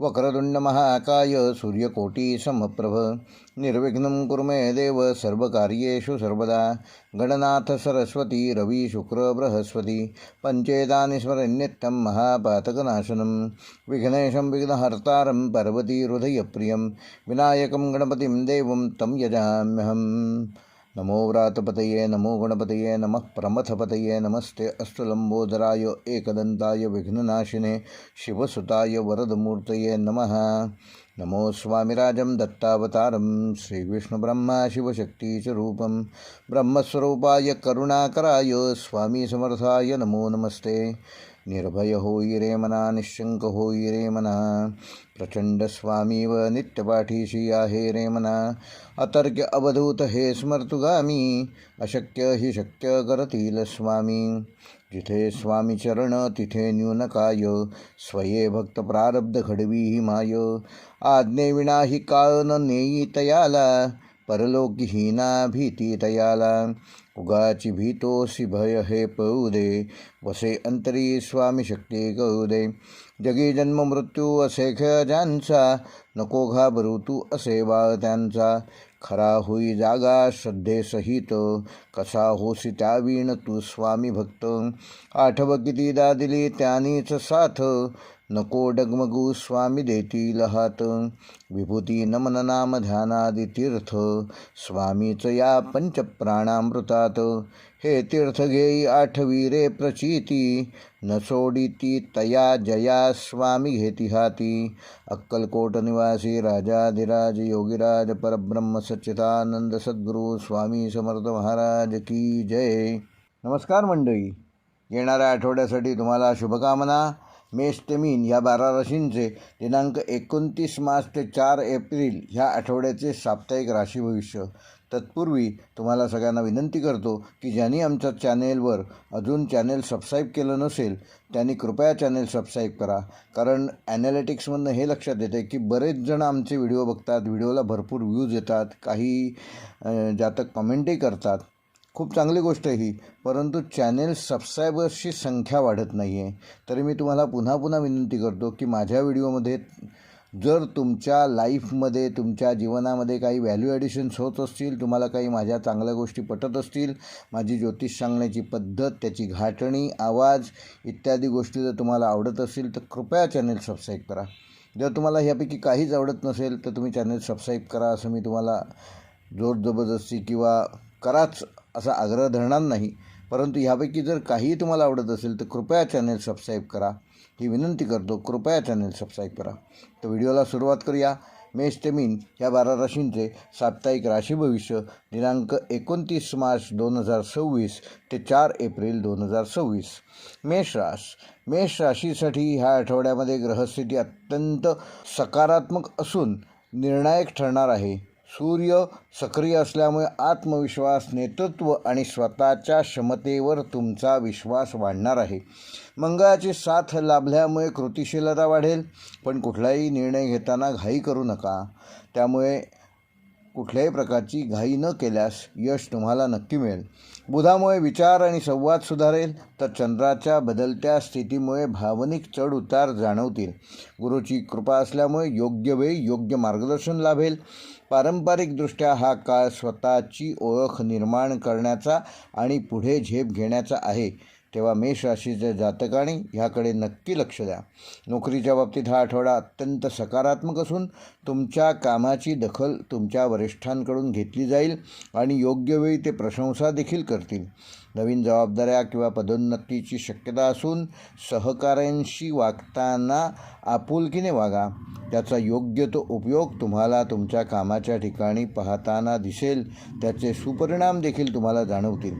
वक्रतुंड महाकाय सूर्यकोटी समप्रभ निर्विघ्नं कुरु मे देव सर्वकार्येषु सर्वदा गणनाथ सरस्वती रवि शुक्र बृहस्पति पंचेतानि स्मरन्नित्यं महापातकनाशनं विघ्नेशं विघ्नहर्तारं पार्वती हृदयप्रियं विनायकं गणपतिं देवं तं यजाम्यहम्। नमो व्रातपतये नमो गणपतये नमः प्रमथपतये नमस्ते अस्तुलंबोदराय एकदंताय विघ्ननाशिने शिवसुताय वरदमूर्तये नमः। नमो स्वामिराजं दत्तावतारं श्रीविष्णुब्रह्मा शिवशक्तिस्वरूपं ब्रह्मस्वरूपाय करुणाकराय स्वामी समर्थाय नमो नमस्ते। निर्भय होई रे मना निशंक होई रे मना प्रचंड स्वामी व नित्यपाठीशी आहे रे मना अतर्क्य अवधूत हे स्मर्तुगामी अशक्य ही शक्य करतील स्वामी जिथे स्वामी चरण तिथे न्यूनकाय स्वये भक्त प्रारब्ध घडवी ही माय आज्ञेविना ही काळ न नेई तयाला परलोकी हीना भीती तयाला उगाची भीतोसी भय हे पळू दे वसे अंतरी स्वामी शक्ती कळू दे जगी जन्म मृत्यू असे खेळ ज्यांचा नको घाबरू तू असे बाळ त्यांचा खरा होई जागा श्रद्धेसहित कसा होसी त्यावीण तू स्वामी भक्त आठव कितीदा दिली त्यानीच साथ नको डगमगू स्वामी देतील हात विभूती नमन नाम ध्यानादि तीर्थ स्वामीच या पंचप्राणामृतात हे तीर्थ घेई आठवी रे प्रचिती न सोडिती तया जया स्वामी घेती हाती अक्कलकोट निवासी राजाधिराज योगीराज परब्रह्म सच्चिदानंद सद्गुरू स्वामी समर्थ महाराज की जय। नमस्कार मंडळी, येणाऱ्या आठवड्यासाठी तुम्हाला शुभकामना। मेष ते मीन ह्या 12 राशींचे दिनांक 29 मार्च ते 4 एप्रिल ह्या आठवड्याचे साप्ताहिक राशी भविष्य। तत्पूर्वी तुम्हाला सगळ्यांना विनंती करतो की ज्यांनी आमच्या चॅनेलवर अजून चॅनेल सबस्क्राईब केलं नसेल त्यांनी कृपया चॅनेल सबस्क्राईब करा, कारण ॲनालिटिक्समधनं हे लक्षात येते की बरेच जण आमचे व्हिडिओ बघतात, व्हिडिओला भरपूर व्ह्यूज येतात, काही जातक कमेंटही करतात, खूप चांगली गोष्ट आहे ही, परंतु चॅनेल सबस्क्रायबर्सची संख्या वाढत नाही आहे। तरी मी तुम्हाला पुन्हा पुन्हा विनंती करतो की माझ्या व्हिडिओमध्ये जर तुमच्या लाईफमध्ये तुमच्या जीवनामध्ये काही व्हॅल्यू ॲडिशन्स होत असतील, तुम्हाला काही माझ्या चांगल्या गोष्टी पटत असतील, माझी ज्योतिष सांगण्याची पद्धत, त्याची घाटणी, आवाज इत्यादी गोष्टी जर तुम्हाला आवडत असतील तर कृपया चॅनेल सबस्क्राईब करा। जर तुम्हाला ह्यापैकी काहीच आवडत नसेल तर तुम्ही चॅनेल सबस्क्राईब करा असं मी तुम्हाला जोर जबरदस्ती किंवा कराच असा आग्रह धरणार नाही, परंतु ह्यापैकी जर काही तुम्हाला आवडत असेल तर कृपया चॅनेल सबस्क्राईब करा ही विनंती करतो। कृपया चॅनेल सबस्क्राईब करा। तर व्हिडिओला सुरुवात करूया। मेष ते मीन ह्या 12 राशींचे साप्ताहिक राशी भविष्य दिनांक 29 मार्च 2026 ते 4 एप्रिल 2026। मेष राशीसाठी ह्या आठवड्यामध्ये ग्रहस्थिती अत्यंत सकारात्मक असून निर्णायक ठरणार आहे। सूर्य सक्रिय असल्यामुळे आत्मविश्वास, नेतृत्व आणि स्वतःच्या क्षमतेवर तुमचा विश्वास वाढणार आहे। मंगळाची साथ लाभल्यामुळे कृतिशीलता वाढेल, पण कुठलाही निर्णय घेताना घाई करू नका। त्यामुळे कुठल्याही प्रकारची घाई न केल्यास यश तुम्हाला नक्की मिळेल। बुधामुळे विचार आणि संवाद सुधारेल, तर चंद्राच्या बदलत्या स्थितीमुळे भावनिक चढ उतार जाणवतील। गुरुची कृपा असल्यामुळे योग्य वेळी योग्य मार्गदर्शन लाभेल। पारंपरिकदृष्ट्या हा काळ स्वतःची ओळख निर्माण करण्याचा आणि पुढे झेप घेण्याचा आहे, तेव्हा मेष राशीच्या जातकांनी ह्याकडे नक्की लक्ष द्या। नोकरीच्या बाबतीत हा आठवडा अत्यंत सकारात्मक असून तुमच्या कामाची दखल तुमच्या वरिष्ठांकडून घेतली जाईल आणि योग्य वेळी ते प्रशंसा देखील करतील। नवीन जबाबदाऱ्या किंवा पदोन्नतीची शक्यता असून सहकाऱ्यांशी वागताना आपुलकीने वागा, त्याचा योग्य तो उपयोग तुम्हाला तुमच्या कामाच्या ठिकाणी पाहताना दिसेल, त्याचे सुपरिणाम देखील तुम्हाला जाणवतील।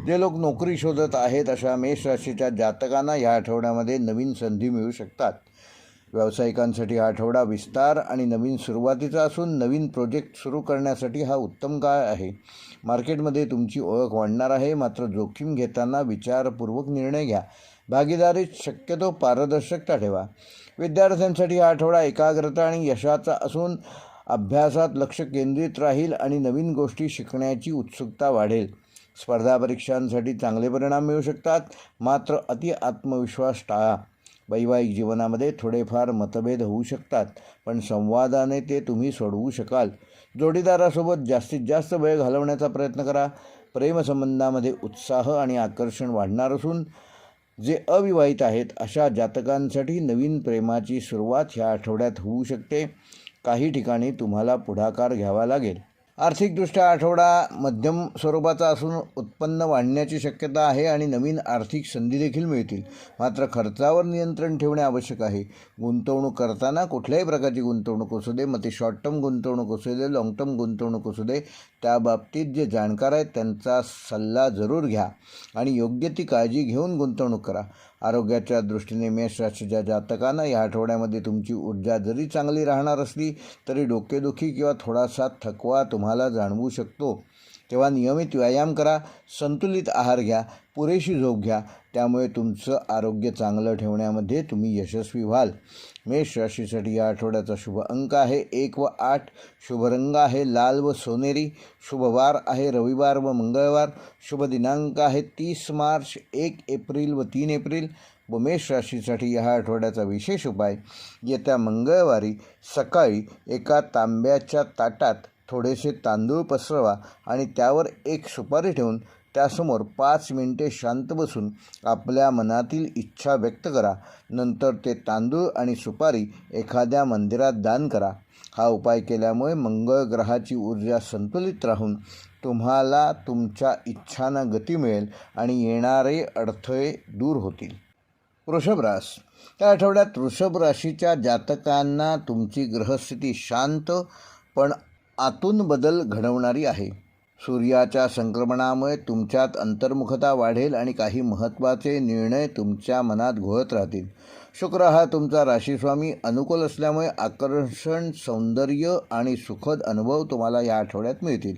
जे लोक नोकरी शोधत आहेत अशा मेष राशीच्या जातकांना या आठवड्यामध्ये नवीन संधी मिळू शकतात। व्यावसायिकांसाठी हा आठवडा विस्तार आणि नवीन सुरुवातीचा असून नवीन प्रोजेक्ट सुरू करण्यासाठी हा उत्तम काळ आहे। मार्केटमध्ये तुमची ओळख वाढणार आहे, मात्र जोखीम घेताना विचारपूर्वक निर्णय घ्या। भागीदारीत शक्यतो पारदर्शकता ठेवा। विद्यार्थ्यांसाठी हा आठवडा एकाग्रता आणि यशाचा असून अभ्यासात लक्ष केंद्रित राहील आणि नवीन गोष्टी शिकण्याची उत्सुकता वाढेल। स्पर्धा परीक्षांसाठी चांगले परिणाम मिळू शकतात, मात्र अति आत्मविश्वास टाळा। वैवाहिक जीवनामध्ये थोडेफार मतभेद होऊ शकतात, पण संवादाने ते तुम्ही सोडवू शकाल. जोडीदारासोबत जास्तीत जास्त वेळ घालवण्याचा प्रयत्न करा. प्रेमसंबंधामध्ये उत्साह आणि आकर्षण वाढणार असून जे अविवाहित आहेत अशा जातकांसाठी नवीन प्रेमाची सुरुवात ह्या आठवड्यात होऊ शकते. काही ठिकाणी तुम्हाला पुढाकार घ्यावा लागेल. आर्थिकदृष्ट्या आठवडा मध्यम स्वरूपाचा असून उत्पन्न वाढण्याची शक्यता आहे आणि नवीन आर्थिक संधी देखील मिळतील. मात्र खर्चावर नियंत्रण ठेवणे आवश्यक आहे. गुंतवणूक करताना कुठल्याही प्रकारची गुंतवणूक असू दे, मग ती शॉर्ट टर्म गुंतवणूक असू दे, लॉंग टर्म गुंतवणूक असू दे, त्याबाबतीत जे जाणकार आहेत त्यांचा सल्ला जरूर घ्या आणि योग्य ती काळजी घेऊन गुंतवणूक करा. आरोग्याच्या दृष्टीने मेष राशीच्या जातकांना या आठवड्यामध्ये तुमची ऊर्जा जरी चांगली राहणार असली तरी डोकेदुखी किंवा थोडासा थकवा तुम्हाला जाणवू शकतो. तेव्हा नियमित व्यायाम करा, संतुलित आहार घ्या, पुरेशी झोप घ्या. त्यामुळे तुमचं आरोग्य चांगलं ठेवण्यामध्ये तुम्ही यशस्वी व्हाल. मेष राशीसाठी या आठवड्याचा शुभ अंक आहे 1 व 8. शुभ रंग आहे लाल व सोनेरी. शुभ वार आहे रविवार व मंगळवार. शुभ दिनांक आहे 30 मार्च, 1 एप्रिल व 3 एप्रिल. व मेष राशीसाठी या आठवड्याचा विशेष उपाय, येत्या मंगळवारी सकाळी एका तांब्याच्या ताटात थोडेसे तांदूळ पसरवा आणि त्यावर एक सुपारी ठेवून त्यासमोर 5 मिनिटे शांत बसून आपल्या मनातील इच्छा व्यक्त करा. नंतर ते तांदूळ आणि सुपारी एखाद्या मंदिरात दान करा. हा उपाय केल्यामुळे मंगळ ग्रहाची ऊर्जा संतुलित राहून तुम्हाला तुमच्या इच्छांना गती मिळेल आणि येणारे अडथळे दूर होतील. वृषभ रास, या आठवड्यात वृषभ राशीच्या जातकांना तुमची ग्रहस्थिती शांत पण आतून बदल घडवणारी आहे. सूर्याच्या संक्रमणामुळे तुमच्यात अंतर्मुखता वाढेल आणि काही महत्त्वाचे निर्णय तुमच्या मनात घोळत राहतील. शुक्र हा तुमचा राशीस्वामी अनुकूल असल्यामुळे आकर्षण, सौंदर्य आणि सुखद अनुभव तुम्हाला या आठवड्यात मिळतील.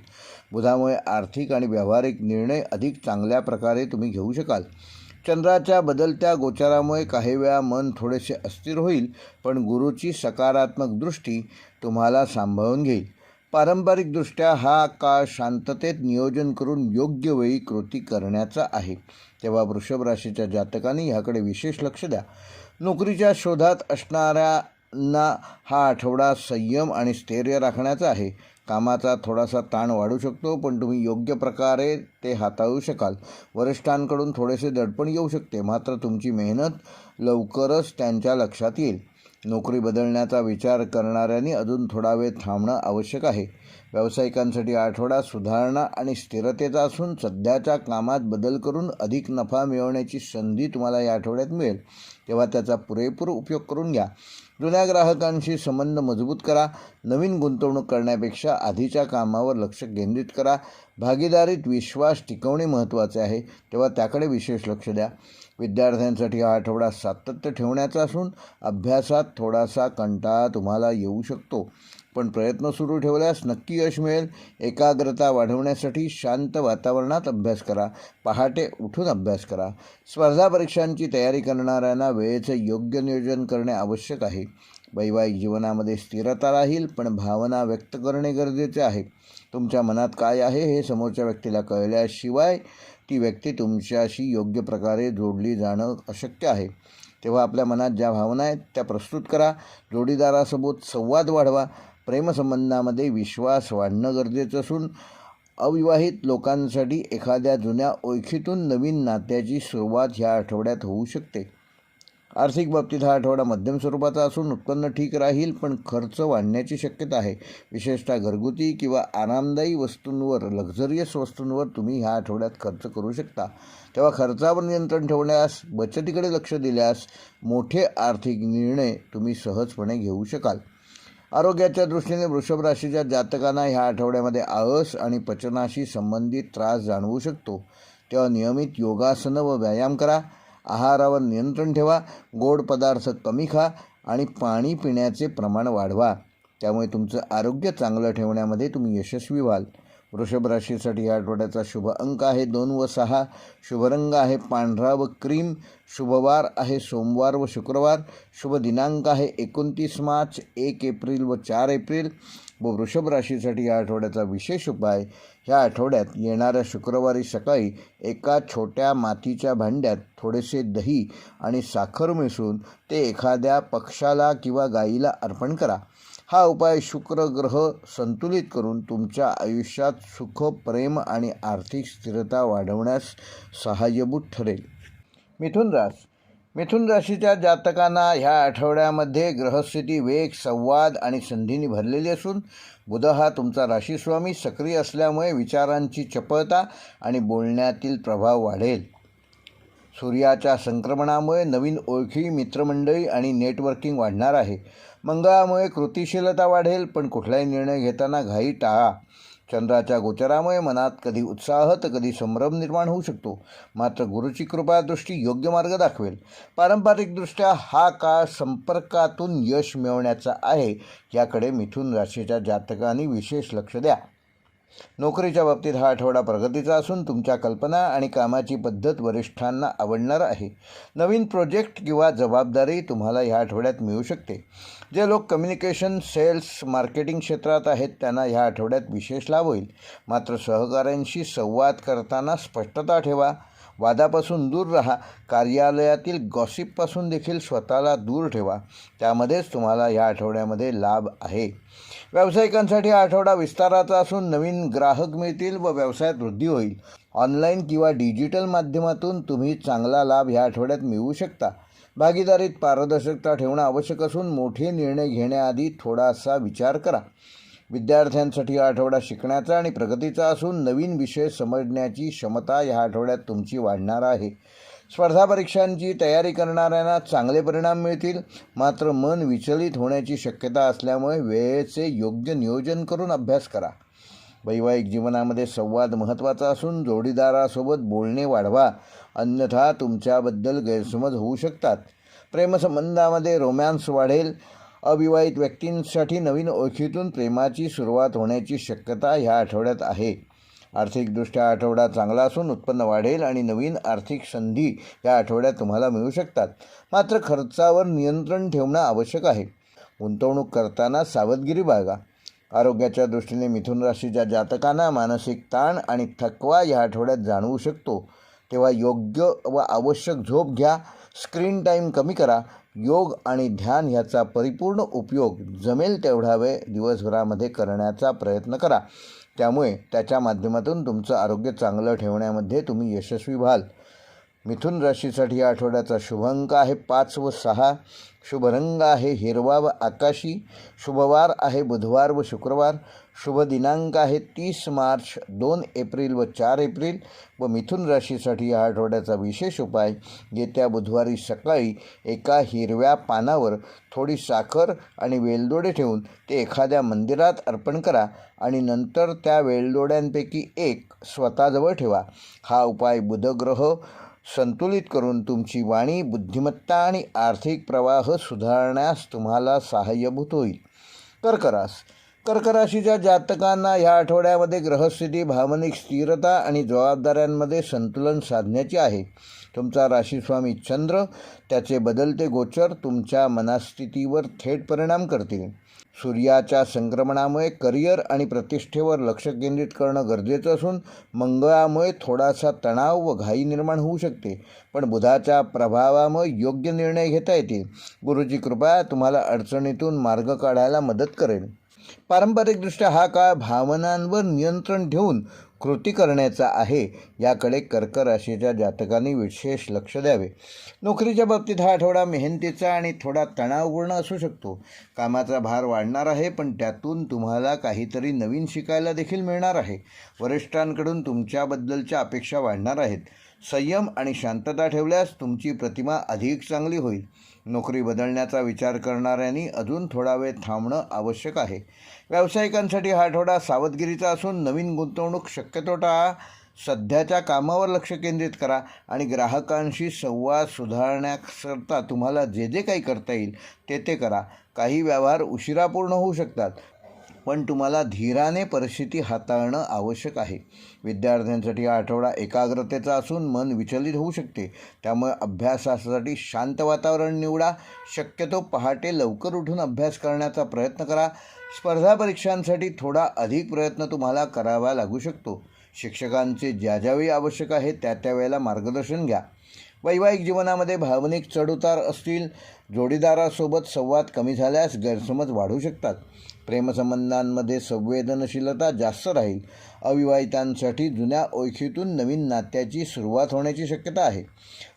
बुधामुळे आर्थिक आणि व्यावहारिक निर्णय अधिक चांगल्या प्रकारे तुम्ही घेऊ शकाल. चंद्राच्या बदलत्या गोचारामुळे काही वेळा मन थोडेसे अस्थिर होईल, पण गुरूची सकारात्मक दृष्टी तुम्हाला सांभाळून घेईल. पारंपरिकदृष्ट्या हा काळ शांततेत नियोजन करून योग्य वेळी कृती करण्याचा आहे. तेव्हा वृषभ राशीच्या जातकांनी ह्याकडे विशेष लक्ष द्या. नोकरीच्या शोधात असणाऱ्यांना हा आठवडा संयम आणि स्थैर्य राखण्याचा आहे. कामाचा थोडासा ताण वाढू शकतो, पण तुम्ही योग्य प्रकारे ते हाताळू शकाल. वरिष्ठांकडून थोडेसे दडपण येऊ शकते, मात्र तुमची मेहनत लवकरच त्यांच्या लक्षात येईल. नोकरी बदलण्याचा विचार करणाऱ्यांनी अजून थोडा वेळ थांबणं आवश्यक आहे. व्यावसायिकांसाठी आठवडा सुधारणा आणि स्थिरतेचा असून सध्याच्या कामात बदल करून अधिक नफा मिळवण्याची संधी तुम्हाला या आठवड्यात मिळेल. तेव्हा त्याचा पुरेपूर उपयोग करून घ्या. जुन्या ग्राहकांशी संबंध मजबूत करा. नवीन गुंतवणूक करण्यापेक्षा आधीच्या कामावर लक्ष केंद्रित करा. भागीदारीत विश्वास टिकवणे महत्त्वाचे आहे, तेव्हा त्याकडे विशेष लक्ष द्या. विद्यार्थ्यांसाठी हा आठवडा सातत्य ठेवण्याचा असून अभ्यासात थोडासा कंटाळा तुम्हाला येऊ शकतो, पण प्रयत्न सुरू ठेवल्यास नक्की यश मिळेल. एकाग्रता वाढवण्यासाठी शांत वातावरणात अभ्यास करा. पहाटे उठून अभ्यास करा. स्पर्धा परीक्षांची तयारी करणाऱ्यांना वेळेचे योग्य नियोजन करणे आवश्यक आहे. वैवाहिक जीवनामध्ये स्थिरता राहील, पण भावना व्यक्त करणे गरजेचे आहे. तुमच्या मनात काय आहे हे समोरच्या व्यक्तीला कळल्याशिवाय ती व्यक्ती तुमच्याशी योग्य प्रकारे जोडली जाणं अशक्य आहे. तेव्हा आपल्या मनात ज्या भावना आहेत त्या प्रस्तुत करा. जोडीदारासोबत संवाद वाढवा. प्रेमसंबंधामध्ये विश्वास वाढणं गरजेचं असून अविवाहित लोकांसाठी एखाद्या जुन्या ओळखीतून नवीन नात्याची सुरुवात ह्या आठवड्यात होऊ शकते. आर्थिक बाबतीत हा आठवडा मध्यम स्वरूपाचा असून उत्पन्न ठीक राहील, पण खर्च वाढण्याची शक्यता आहे. विशेषतः घरगुती किंवा आरामदायी वस्तूंवर, लक्झरियस वस्तूंवर तुम्ही ह्या आठवड्यात खर्च करू शकता. तेव्हा खर्चावर नियंत्रण ठेवण्यास, बचतीकडे लक्ष दिल्यास मोठे आर्थिक निर्णय तुम्ही सहजपणे घेऊ शकाल. आरोग्याच्या दृष्टीने वृषभ राशीच्या जातकांना ह्या आठवड्यामध्ये आळस आणि पचनाशी संबंधित त्रास जाणवू शकतो. तेव्हा नियमित योगासनं व व्यायाम करा. आहारावर नियंत्रण ठेवा. गोड पदार्थ कमी खा आणि पाणी पिण्याचे प्रमाण वाढवा. त्यामुळे तुमचं आरोग्य चांगलं ठेवण्यामध्ये तुम्ही यशस्वी व्हाल. वृषभ राशीसाठी या आठवड्याचा शुभ अंक आहे 2 व 6. शुभ रंग आहे पांढरा व क्रीम. शुभवार आहे सोमवार व शुक्रवार. शुभ दिनांक आहे 29 मार्च, 1 एप्रिल व 4 एप्रिल. व वृषभ राशीसाठी या आठवड्याचा विशेष उपाय, ह्या आठवड्यात येणाऱ्या शुक्रवारी सकाळी एका छोट्या मातीच्या भांड्यात थोडेसे दही आणि साखर मिसळून ते एखाद्या पक्ष्याला किंवा गायीला अर्पण करा. हा उपाय शुक्र ग्रह संतुलित करून तुमच्या आयुष्यात सुख, प्रेम आणि आर्थिक स्थिरता वाढवण्यास सहाय्यभूत ठरेल. मिथुन राशीच्या जातकांना ह्या आठवड्यामध्ये ग्रहस्थिती वेग, संवाद आणि संधींनी भरलेली असून बुध हा तुमचा राशीस्वामी सक्रिय असल्यामुळे विचारांची चपळता आणि बोलण्यातील प्रभाव वाढेल. सूर्याच्या संक्रमणामुळे नवीन ओळखी, मित्रमंडळी आणि नेटवर्किंग वाढणार आहे. मंगळामुळे कृतिशीलता वाढेल, पण कुठलाही निर्णय घेताना घाई टाळा. चंद्राच्या गोचरामुळे मनात कधी उत्साह तर कधी संभ्रम निर्माण होऊ शकतो. मात्र गुरुची कृपा दृष्टी योग्य मार्ग दाखवेल. पारंपरिकदृष्ट्या हा काळ संपर्कातून यश मिळवण्याचा आहे, याकडे मिथुन राशीच्या जातकांनी विशेष लक्ष द्या. नोकरीच्या बाबतीत हा आठवडा प्रगतीचा असून तुमच्या कल्पना आणि कामाची पद्धत वरिष्ठांना आवडणार आहे. नवीन प्रोजेक्ट किंवा जबाबदारी तुम्हाला ह्या आठवड्यात मिळू शकते. जे लोक कम्युनिकेशन, सेल्स, मार्केटिंग क्षेत्रात आहेत त्यांना ह्या आठवड्यात विशेष लाभ होईल. मात्र सहकाऱ्यांशी संवाद करताना स्पष्टता ठेवा. वादापासून दूर राहा. कार्यालयातील गॉसिपपासून देखील स्वतःला दूर ठेवा. त्यामध्येच तुम्हाला या आठवड्यामध्ये लाभ आहे. व्यावसायिकांसाठी हा आठवडा विस्ताराचा असून नवीन ग्राहक मिळतील व व्यवसायात वृद्धी होईल. ऑनलाईन किंवा डिजिटल माध्यमातून तुम्ही चांगला लाभ ह्या आठवड्यात मिळवू शकता. भागीदारीत पारदर्शकता ठेवणं आवश्यक असून मोठे निर्णय घेण्याआधी थोडासा विचार करा. विद्यार्थ्यांसाठी हा आठवडा शिकण्याचा आणि प्रगतीचा असून नवीन विषय समजण्याची क्षमता ह्या आठवड्यात तुमची वाढणार आहे. स्पर्धा परीक्षांची तयारी करणाऱ्यांना चांगले परिणाम मिळतील. मात्र मन विचलित होण्याची शक्यता असल्यामुळे वेळेचे योग्य नियोजन करून अभ्यास करा. वैवाहिक जीवनामध्ये संवाद महत्त्वाचा असून जोडीदारासोबत बोलणे वाढवा, अन्यथा तुमच्याबद्दल गैरसमज होऊ शकतात. प्रेमसंबंधामध्ये रोमॅन्स वाढेल. अविवाहित व्यक्तींसाठी नवीन ओळखीतून प्रेमाची सुरुवात होण्याची शक्यता ह्या आठवड्यात आहे. आर्थिकदृष्ट्या आठवडा चांगला असून उत्पन्न वाढेल आणि नवीन आर्थिक संधी या आठवड्यात तुम्हाला मिळू शकतात. मात्र खर्चावर नियंत्रण ठेवणं आवश्यक आहे. गुंतवणूक करताना सावधगिरी बाळगा. आरोग्याच्या दृष्टीने मिथुन राशीच्या जातकांना मानसिक ताण आणि थकवा या आठवड्यात जाणवू शकतो. तेव्हा योग्य व आवश्यक झोप घ्या. स्क्रीन टाईम कमी करा. योग आणि ध्यान ह्याचा परिपूर्ण उपयोग जमेल तेवढा वेळ दिवसभरामध्ये करण्याचा प्रयत्न करा. त्यामुळे त्याच्या माध्यमातून तुमचं आरोग्य चांगलं ठेवण्यामध्ये तुम्ही यशस्वी व्हाल. मिथुन राशीसाठी या आठवड्याचा शुभ अंक आहे 5 व 6. शुभ रंग आहे हिरवा व आकाशी. शुभवार आहे बुधवार व शुक्रवार. शुभ दिनांक आहे 30 मार्च, 2 एप्रिल व 4 एप्रिल. व मिथुन राशीसाठी या आठवड्याचा विशेष उपाय, येत्या बुधवारी सकाळी एका हिरव्या पानावर थोडी साखर आणि वेलदोडे ठेवून ते एखाद्या मंदिरात अर्पण करा आणि नंतर त्या वेलदोड्यांपैकी एक स्वतःजवळ ठेवा. हा उपाय बुधग्रह संतुलित करून तुमची वाणी, बुद्धिमत्ता आणि आर्थिक प्रवाह सुधारण्यास तुम्हाला सहाय्यभूत होईल. कर्क राशीच्या जातकांना ह्या आठवड्यामध्ये ग्रहस्थिती, भावनिक स्थिरता आणि जबाबदाऱ्यांमध्ये संतुलन साधण्याची आहे. तुमचा राशीस्वामी चंद्र, त्याचे बदलते गोचर तुमच्या मनस्थितीवर थेट परिणाम करतील. सूर्याच्या संक्रमणामुळे करिअर आणि प्रतिष्ठेवर लक्ष केंद्रित करणं गरजेचं असून मंगळामुळे थोडासा तणाव व घाई निर्माण होऊ शकते. पण बुधाच्या प्रभावामुळे योग्य निर्णय घेता येतील. गुरुची कृपा तुम्हाला अडचणीतून मार्ग काढायला मदत करेल. पारंपरिकदृष्ट्या हा काळ भावनांवर नियंत्रण ठेवून कृती करण्याचा आहे, याकडे कर्क राशीच्या जातकांनी विशेष लक्ष द्यावे. नोकरीच्या बाबतीत हा आठवडा मेहनतीचा आणि थोडा तणावपूर्ण असू शकतो. कामाचा भार वाढणार आहे, पण त्यातून तुम्हाला काहीतरी नवीन शिकायला देखील मिळणार आहे. वरिष्ठांकडून तुमच्याबद्दलच्या अपेक्षा वाढणार आहेत. संयम आणि शांतता ठेवल्यास तुमची प्रतिमा अधिक चांगली होईल. नोकरी बदलण्याचा विचार करणाऱ्यांनी अजून थोडा वेळ थांबणं आवश्यक आहे. व्यावसायिकांसाठी हा आठवडा सावधगिरीचा असून नवीन गुंतवणूक शक्यतो टाळा. सध्याच्या कामावर लक्ष केंद्रित करा आणि ग्राहकांशी संवाद सुधारण्याकरता तुम्हाला जे काही करता येईल ते करा. काही व्यवहार उशिरा पूर्ण होऊ शकतात. पण तुम्हाला धीराने परिस्थिती हाताळणं आवश्यक आहे. विद्यार्थ्यांसाठी हा आठवडा एकाग्रतेचा असून मन विचलित होऊ शकते, त्यामुळे अभ्यासासाठी शांत वातावरण निवडा. शक्यतो पहाटे लवकर उठून अभ्यास करण्याचा प्रयत्न करा. स्पर्धा परीक्षांसाठी थोडा अधिक प्रयत्न तुम्हाला करावा लागू शकतो. शिक्षकांचे ज्यावेळी आवश्यक आहे त्या वेळेला मार्गदर्शन घ्या. वैवाहिक जीवनामध्ये भावनिक चढउतार असतील. जोडीदारासोबत संवाद कमी झाल्यास गैरसमज वाढू शकतात. प्रेमसंबंधांमध्ये संवेदनशीलता जास्त राहील. अविवाहितांसाठी जुन्या ओळखीतून नवीन नात्याची सुरुवात होण्याची शक्यता आहे.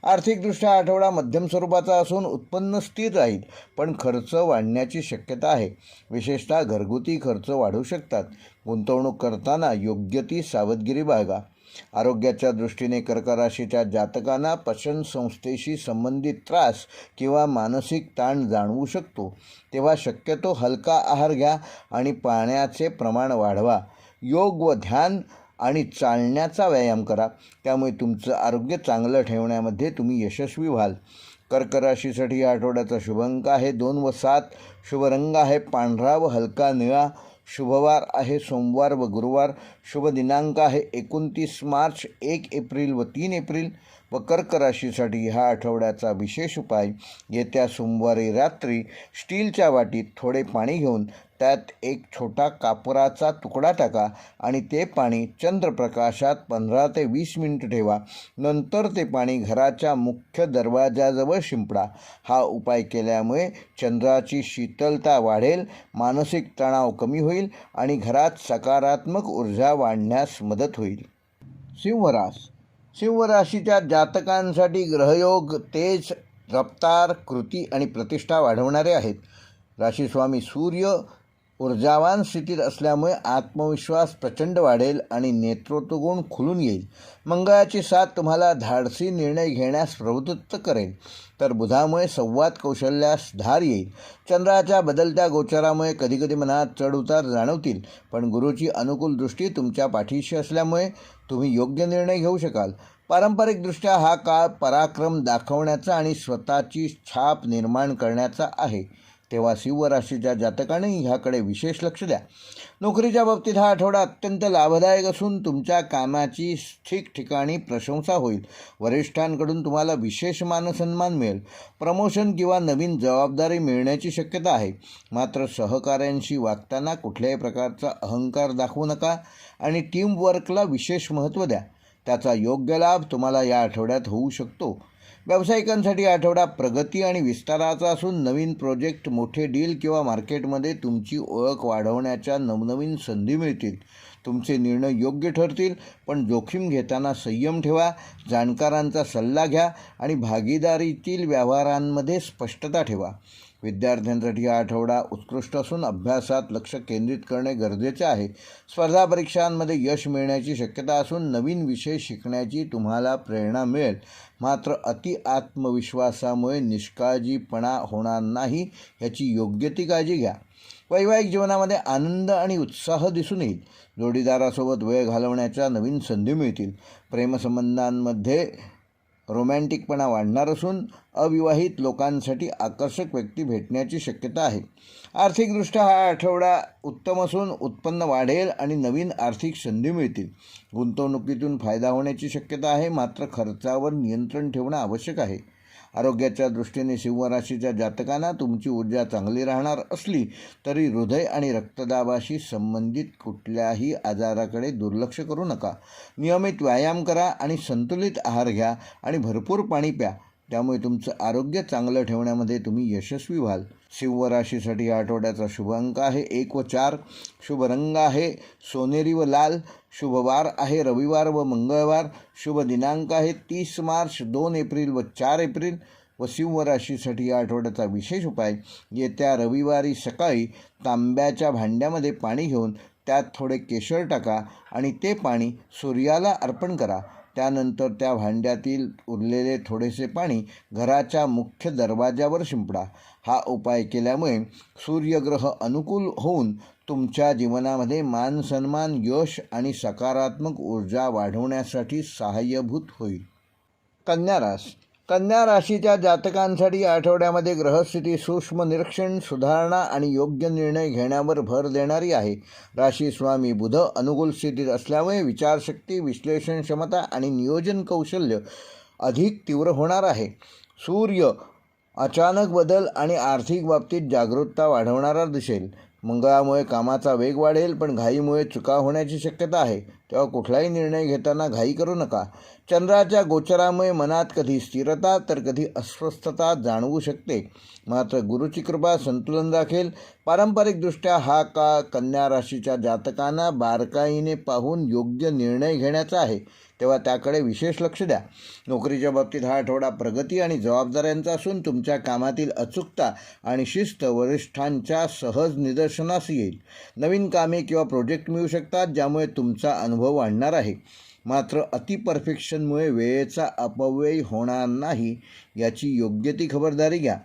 आर्थिकदृष्ट्या आठवडा मध्यम स्वरूपाचा असून उत्पन्न स्थिर राहील, पण खर्च वाढण्याची शक्यता आहे. विशेषतः घरगुती खर्च वाढू शकतात. गुंतवणूक करताना योग्य ती सावधगिरी बाळगा. आरोग्याच्या दृष्टीने कर्क राशीच्या जातकांना पचन संस्थेशी संबंधित त्रास किंवा मानसिक ताण जाणवू शकतो, तेव्हा शक्यतो हलका आहार घ्या आणि पाण्याचे प्रमाण वाढवा. योग व ध्यान आणि चालण्याचा व्यायाम करा, त्यामुळे तुमचं आरोग्य चांगलं ठेवण्यामध्ये तुम्ही यशस्वी व्हाल. कर्क राशीसाठी या आठवड्याचा शुभ अंक आहे 2 व 7. शुभ रंग आहे पांढरा व हलका निळा. शुभवार आहे सोमवार व गुरुवार. शुभ दिनांक आहे 29 मार्च, 1 एप्रिल व 3 एप्रिल. व कर्क राशीसाठी ह्या आठवड्याचा विशेष उपाय, येत्या सोमवारी रात्री स्टीलच्या वाटीत थोडे पाणी घेऊन त्यात एक छोटा कापराचा तुकडा टाका आणि ते पाणी चंद्रप्रकाशात 15 ते 20 मिनिट ठेवा. नंतर ते पाणी घराच्या मुख्य दरवाजाजवळ शिंपडा. हा उपाय केल्यामुळे चंद्राची शीतलता वाढेल, मानसिक तणाव कमी होईल आणि घरात सकारात्मक ऊर्जा वाढण्यास मदत होईल. सिंह राशीच्या जातकांसाठी ग्रहयोग तेज, रफ्तार, कृती आणि प्रतिष्ठा वाढवणारे आहेत. राशीस्वामी सूर्य ऊर्जावान स्थितीत असल्यामुळे आत्मविश्वास प्रचंड वाढेल आणि नेतृत्व गुण खुलून येईल. मंगळाची साथ तुम्हाला धाडसी निर्णय घेण्यास प्रवृत्त करेल, तर बुधामुळे संवाद कौशल्यास धार येईल. चंद्राच्या बदलत्या गोचरामुळे कधीकधी मनात चढउतार जाणवतील, पण गुरुची अनुकूल दृष्टी तुमच्या पाठीशी असल्यामुळे तुम्ही योग्य निर्णय घेऊ शकाल. पारंपरिकदृष्ट्या हा काळ पराक्रम दाखवण्याचा आणि स्वतःची छाप निर्माण करण्याचा आहे, तेव्हा सिंह राशीच्या जातकाने ह्याकडे विशेष लक्ष द्या. नोकरीच्या बाबतीत हा आठवडा अत्यंत लाभदायक असून तुमच्या कामाची ठिकठिकाणी प्रशंसा होईल. वरिष्ठांकडून तुम्हाला विशेष मानसन्मान मिळेल. प्रमोशन किंवा नवीन जबाबदारी मिळण्याची शक्यता आहे. मात्र सहकाऱ्यांशी वागताना कुठल्याही प्रकारचा अहंकार दाखवू नका आणि टीमवर्कला विशेष महत्त्व द्या. त्याचा योग्य लाभ तुम्हाला या आठवड्यात होऊ शकतो. व्यावसायिकांसाठी आठवडा प्रगती आणि विस्ताराचा असून नवीन प्रोजेक्ट, मोठे डील किंवा मार्केटमध्ये तुमची ओळख वाढवण्याच्या नवनवीन संधी मिळतील. तुमचे निर्णय योग्य ठरतील, पण जोखीम घेताना संयम ठेवा. जाणकारांचा सल्ला घ्या आणि भागीदारीतील व्यवहारांमध्ये स्पष्टता ठेवा. विद्यार्थ्यांसाठी हा आठवडा उत्कृष्ट असून अभ्यासात लक्ष केंद्रित करणे गरजेचे आहे. स्पर्धा परीक्षांमध्ये यश मिळण्याची शक्यता असून नवीन विषय शिकण्याची तुम्हाला प्रेरणा मिळेल. मात्र अति आत्मविश्वासामुळे निष्काळजीपणा होणार नाही, याची योग्य ती काळजी घ्या. वैवाहिक जीवनामध्ये आनंद आणि उत्साह दिसून येईल. जोडीदारासोबत वेळ घालवण्याच्या नवीन संधी मिळतील. प्रेमसंबंधांमध्ये रोमॅन्टिकपणा वाढणार असून अविवाहित लोकांसाठी आकर्षक व्यक्ती भेटण्याची शक्यता आहे. आर्थिकदृष्ट्या हा आठवडा उत्तम असून उत्पन्न वाढेल आणि नवीन आर्थिक संधी मिळतील. गुंतवणुकीतून फायदा होण्याची शक्यता आहे, मात्र खर्चावर नियंत्रण ठेवणं आवश्यक आहे. आरोग्याच्या दृष्टीने सिंह राशीच्या जातकांना तुमची ऊर्जा चांगली राहणार असली तरी हृदय आणि रक्तदाबाशी संबंधित कुठल्याही आजाराकडे दुर्लक्ष करू नका. नियमित व्यायाम करा आणि संतुलित आहार घ्या आणि भरपूर पाणी प्या, त्यामुळे तुमचं आरोग्य चांगलं ठेवण्यामध्ये तुम्ही यशस्वी व्हाल. सिंह राशीसाठी या आठवड्याचा शुभ अंक आहे 1 व 4. शुभ रंग आहे सोनेरी व लाल. शुभवार आहे रविवार व मंगळवार. शुभ दिनांक आहे 30 मार्च, 2 एप्रिल व 4 एप्रिल. व सिंह राशीसाठी या आठवड्याचा विशेष उपाय, येत्या रविवारी सकाळी तांब्याच्या भांड्यामध्ये पाणी घेऊन त्यात थोडे केशर टाका आणि ते पाणी सूर्याला अर्पण करा. त्यानंतर त्या भांड्यातील उरलेले थोडेसे पाणी घराच्या मुख्य दरवाजावर शिंपडा. हा उपाय केल्यामुळे सूर्यग्रह अनुकूल होऊन तुमच्या जीवनामध्ये मान सन्मान, यश आणि सकारात्मक ऊर्जा वाढवण्यासाठी सहाय्यभूत होईल. कन्या रास कन्या राशीच्या जातकांसाठी या आठवड्यामध्ये ग्रहस्थिती सूक्ष्म निरीक्षण, सुधारणा आणि योग्य निर्णय घेण्यावर भर देणारी आहे. राशी स्वामी बुध अनुकूल स्थितीत असल्यामुळे विचारशक्ती, विश्लेषण क्षमता आणि नियोजन कौशल्य अधिक तीव्र होणार आहे. सूर्य अचानक बदल आणि आर्थिक बाबतीत जागरूकता वाढवणारा दिसेल. मंगळामुळे कामाचा वेग वाढेल, पण घाईमुळे चुका होण्याची शक्यता आहे. तेव्हा कुठलाही निर्णय घेताना घाई करू नका. चंद्राच्या गोचरामुळे मनात कधी स्थिरता तर कधी अस्वस्थता जाणवू शकते. मात्र गुरुची कृपा संतुलन राखेल. पारंपरिकदृष्ट्या हा काळ कन्या राशीच्या जातकांना बारकाईने पाहून योग्य निर्णय घेण्याचा आहे, तेव्हा त्याकडे विशेष लक्ष द्या. नोकरीच्या बाबतीत हा आठवडा प्रगती आणि जबाबदाऱ्यांचा असून तुमच्या कामातील अचूकता आणि शिस्त वरिष्ठांच्या सहज निदर्शनास येईल. नवीन कामे किंवा प्रोजेक्ट मिळू शकतात, ज्यामुळे तुमचा अनुभव वाढणार आहे. मात्र अति परफेक्शनमुळे वेळेचा अपव्यय होणार नाही याची योग्य ती खबरदारी घ्या.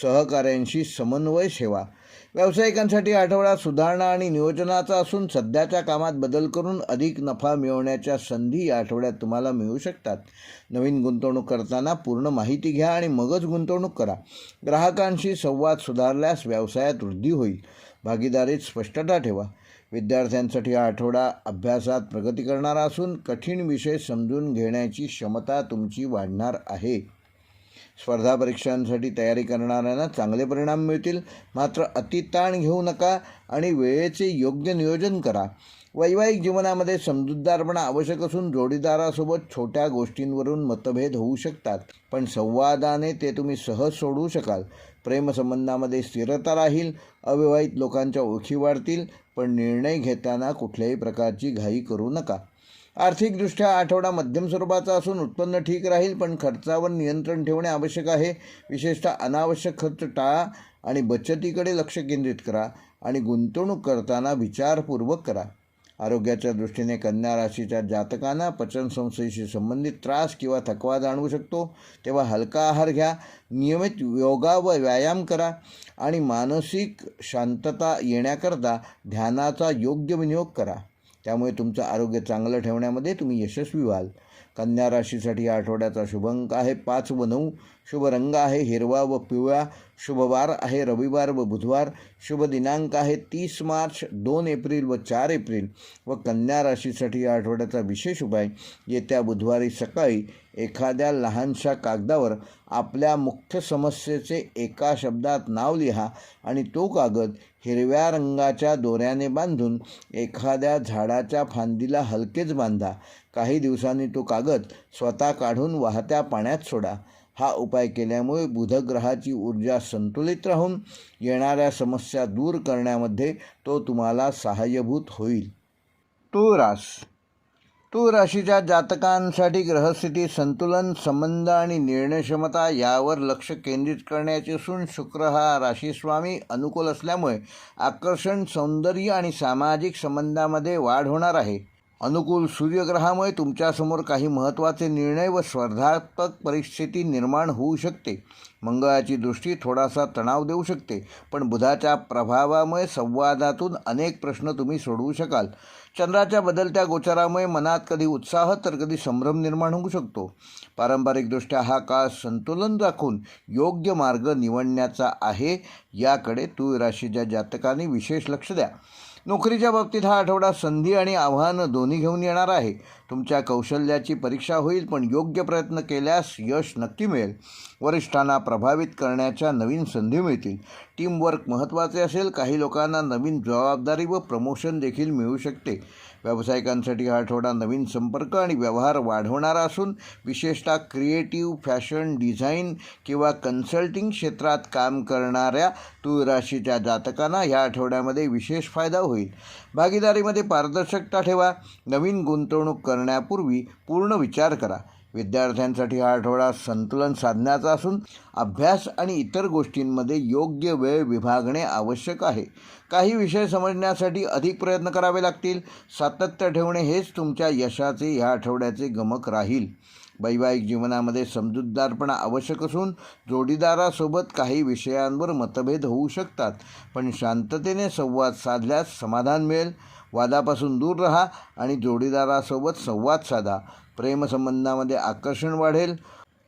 सहकाऱ्यांशी समन्वय ठेवा. व्यावसायिकांसाठी आठवडा सुधारणा आणि नियोजनाचा असून सध्याच्या कामात बदल करून अधिक नफा मिळवण्याच्या संधी या आठवड्यात तुम्हाला मिळू शकतात. नवीन गुंतवणूक करताना पूर्ण माहिती घ्या आणि मगच गुंतवणूक करा. ग्राहकांशी संवाद सुधारल्यास व्यवसायात वृद्धी होईल. भागीदारीत स्पष्टता ठेवा. विद्यार्थ्यांसाठी हा आठवडा अभ्यासात प्रगती करणारा असून कठीण विषय समजून घेण्याची क्षमता तुमची वाढणार आहे. स्पर्धा परीक्षांसाठी तयारी करणाऱ्यांना चांगले परिणाम मिळतील. मात्र अतिताण घेऊ नका आणि वेळेचे योग्य नियोजन करा. वैवाहिक जीवनामध्ये समजूतदारपणा आवश्यक असून जोडीदारासोबत छोट्या गोष्टींवरून मतभेद होऊ शकतात, पण संवादाने ते तुम्ही सहज सोडवू शकाल. प्रेमसंबंधामध्ये स्थिरता राहील. अविवाहित लोकांच्या ओळखी वाढतील, पण निर्णय घेताना कुठल्याही प्रकारची घाई करू नका. आर्थिकदृष्ट्या आठवडा मध्यम स्वरूपाचा असून उत्पन्न ठीक राहील, पण खर्चावर नियंत्रण ठेवणे आवश्यक आहे. विशेषतः अनावश्यक खर्च टाळा आणि बचतीकडे लक्ष केंद्रित करा आणि गुंतवणूक करताना विचारपूर्वक करा. आरोग्याच्या दृष्टीने कन्या राशीच्या जातकांना पचनसंस्थेशी संबंधित त्रास किंवा थकवा जाणवू शकतो, तेव्हा हलका आहार घ्या. नियमित योगा व व्यायाम करा आणि मानसिक शांतता येण्याकरता ध्यानाचा योग्य विनियोग करा. त्यामुळे तुमचं आरोग्य चांगलं ठेवण्यामध्ये तुम्ही यशस्वी व्हाल. कन्या राशीसाठी या आठवड्याचा शुभ अंक आहे 5 व 9. शुभ रंग आहे हिरवा व पिवळा. शुभ वार आहे रविवार व बुधवार. शुभ दिनांक आहे 30 मार्च, 2 एप्रिल व 4 एप्रिल. व कन्या राशीसाठी या आठवड्याचा विशेष उपाय, येत्या बुधवारी सकाळी एखाद्या लहानशा कागदावर आपल्या मुख्य समस्येचे एका शब्दात नाव लिहा आणि तो कागद हिरव्या रंगाच्या दोऱ्याने बांधून एखाद्या झाडाच्या फांदीला हलकेच बांधा. काही दिवसांनी तो कागद स्वतः काढून वाहत्या पाण्यात सोडा. हा उपाय केल्यामुळे बुधग्रहाची ऊर्जा संतुलित राहून येणाऱ्या समस्या दूर करण्यामध्ये तो तुम्हाला सहाय्यभूत होईल. तूळ राशीच्या जातकांसाठी ग्रहस्थिती, संतुलन, संबंध आणि निर्णयक्षमता यावर लक्ष केंद्रित करण्याचे असून शुक्र हा राशीस्वामी अनुकूल असल्यामुळे आकर्षण, सौंदर्य आणि सामाजिक संबंधामध्ये वाढ होणार आहे. अनुकूल सूर्यग्रहामुळे तुमच्यासमोर काही महत्त्वाचे निर्णय व स्पर्धात्मक परिस्थिती निर्माण होऊ शकते. मंगळाची दृष्टी थोडासा तणाव देऊ शकते, पण बुधाच्या प्रभावामुळे संवादातून अनेक प्रश्न तुम्ही सोडवू शकाल. चंद्राच्या बदलत्या गोचरामुळे मनात कधी उत्साह तर कधी संभ्रम निर्माण होऊ शकतो. पारंपरिकदृष्ट्या हा काळ संतुलन राखून योग्य मार्ग निवडण्याचा आहे. याकडे तूळ राशीच्या जातकांनी विशेष लक्ष द्या. नोकरीच्या बाबतीत हा आठवडा संधी आणि आव्हानं दोन्ही घेऊन येणार आहे. तुमच्या कौशल्याची परीक्षा होईल, पण योग्य प्रयत्न केल्यास यश नक्की मिळेल. वरिष्ठांना प्रभावित करण्याच्या नवीन संधी मिळतील. टीमवर्क महत्त्वाचे असेल. काही लोकांना नवीन जबाबदारी व प्रमोशन देखील मिळू शकते. व्यावसायिकांसाठी हा आठवडा नवीन संपर्क आणि व्यवहार वाढवणारा असून विशेषतः क्रिएटिव्ह, फॅशन, डिझाईन किंवा कन्सल्टिंग क्षेत्रात काम करणाऱ्या तूळ राशीच्या जातकांना या आठवड्यामध्ये विशेष फायदा होईल. भागीदारीमध्ये पारदर्शकता ठेवा. नवीन गुंतवणूक करण्यापूर्वी पूर्ण विचार करा. विद्यार्थ्यांसाठी हा आठवडा संतुलन साधण्याचा असून अभ्यास आणि इतर गोष्टींमध्ये योग्य वेळ विभागणे आवश्यक आहे. काही विषय समजण्यासाठी अधिक प्रयत्न करावे लागतील. सातत्य ठेवणे हेच तुमच्या यशाचे या आठवड्याचे गमक राहील. वैवाहिक जीवनामध्ये समजूतदारपणा आवश्यक असून जोडीदारासोबत काही विषयांवर मतभेद होऊ शकतात, पण शांततेने संवाद साधल्यास समाधान मिळेल. वादापासून दूर राहा आणि जोडीदारासोबत संवाद साधा. प्रेमसंबंधामध्ये आकर्षण वाढेल.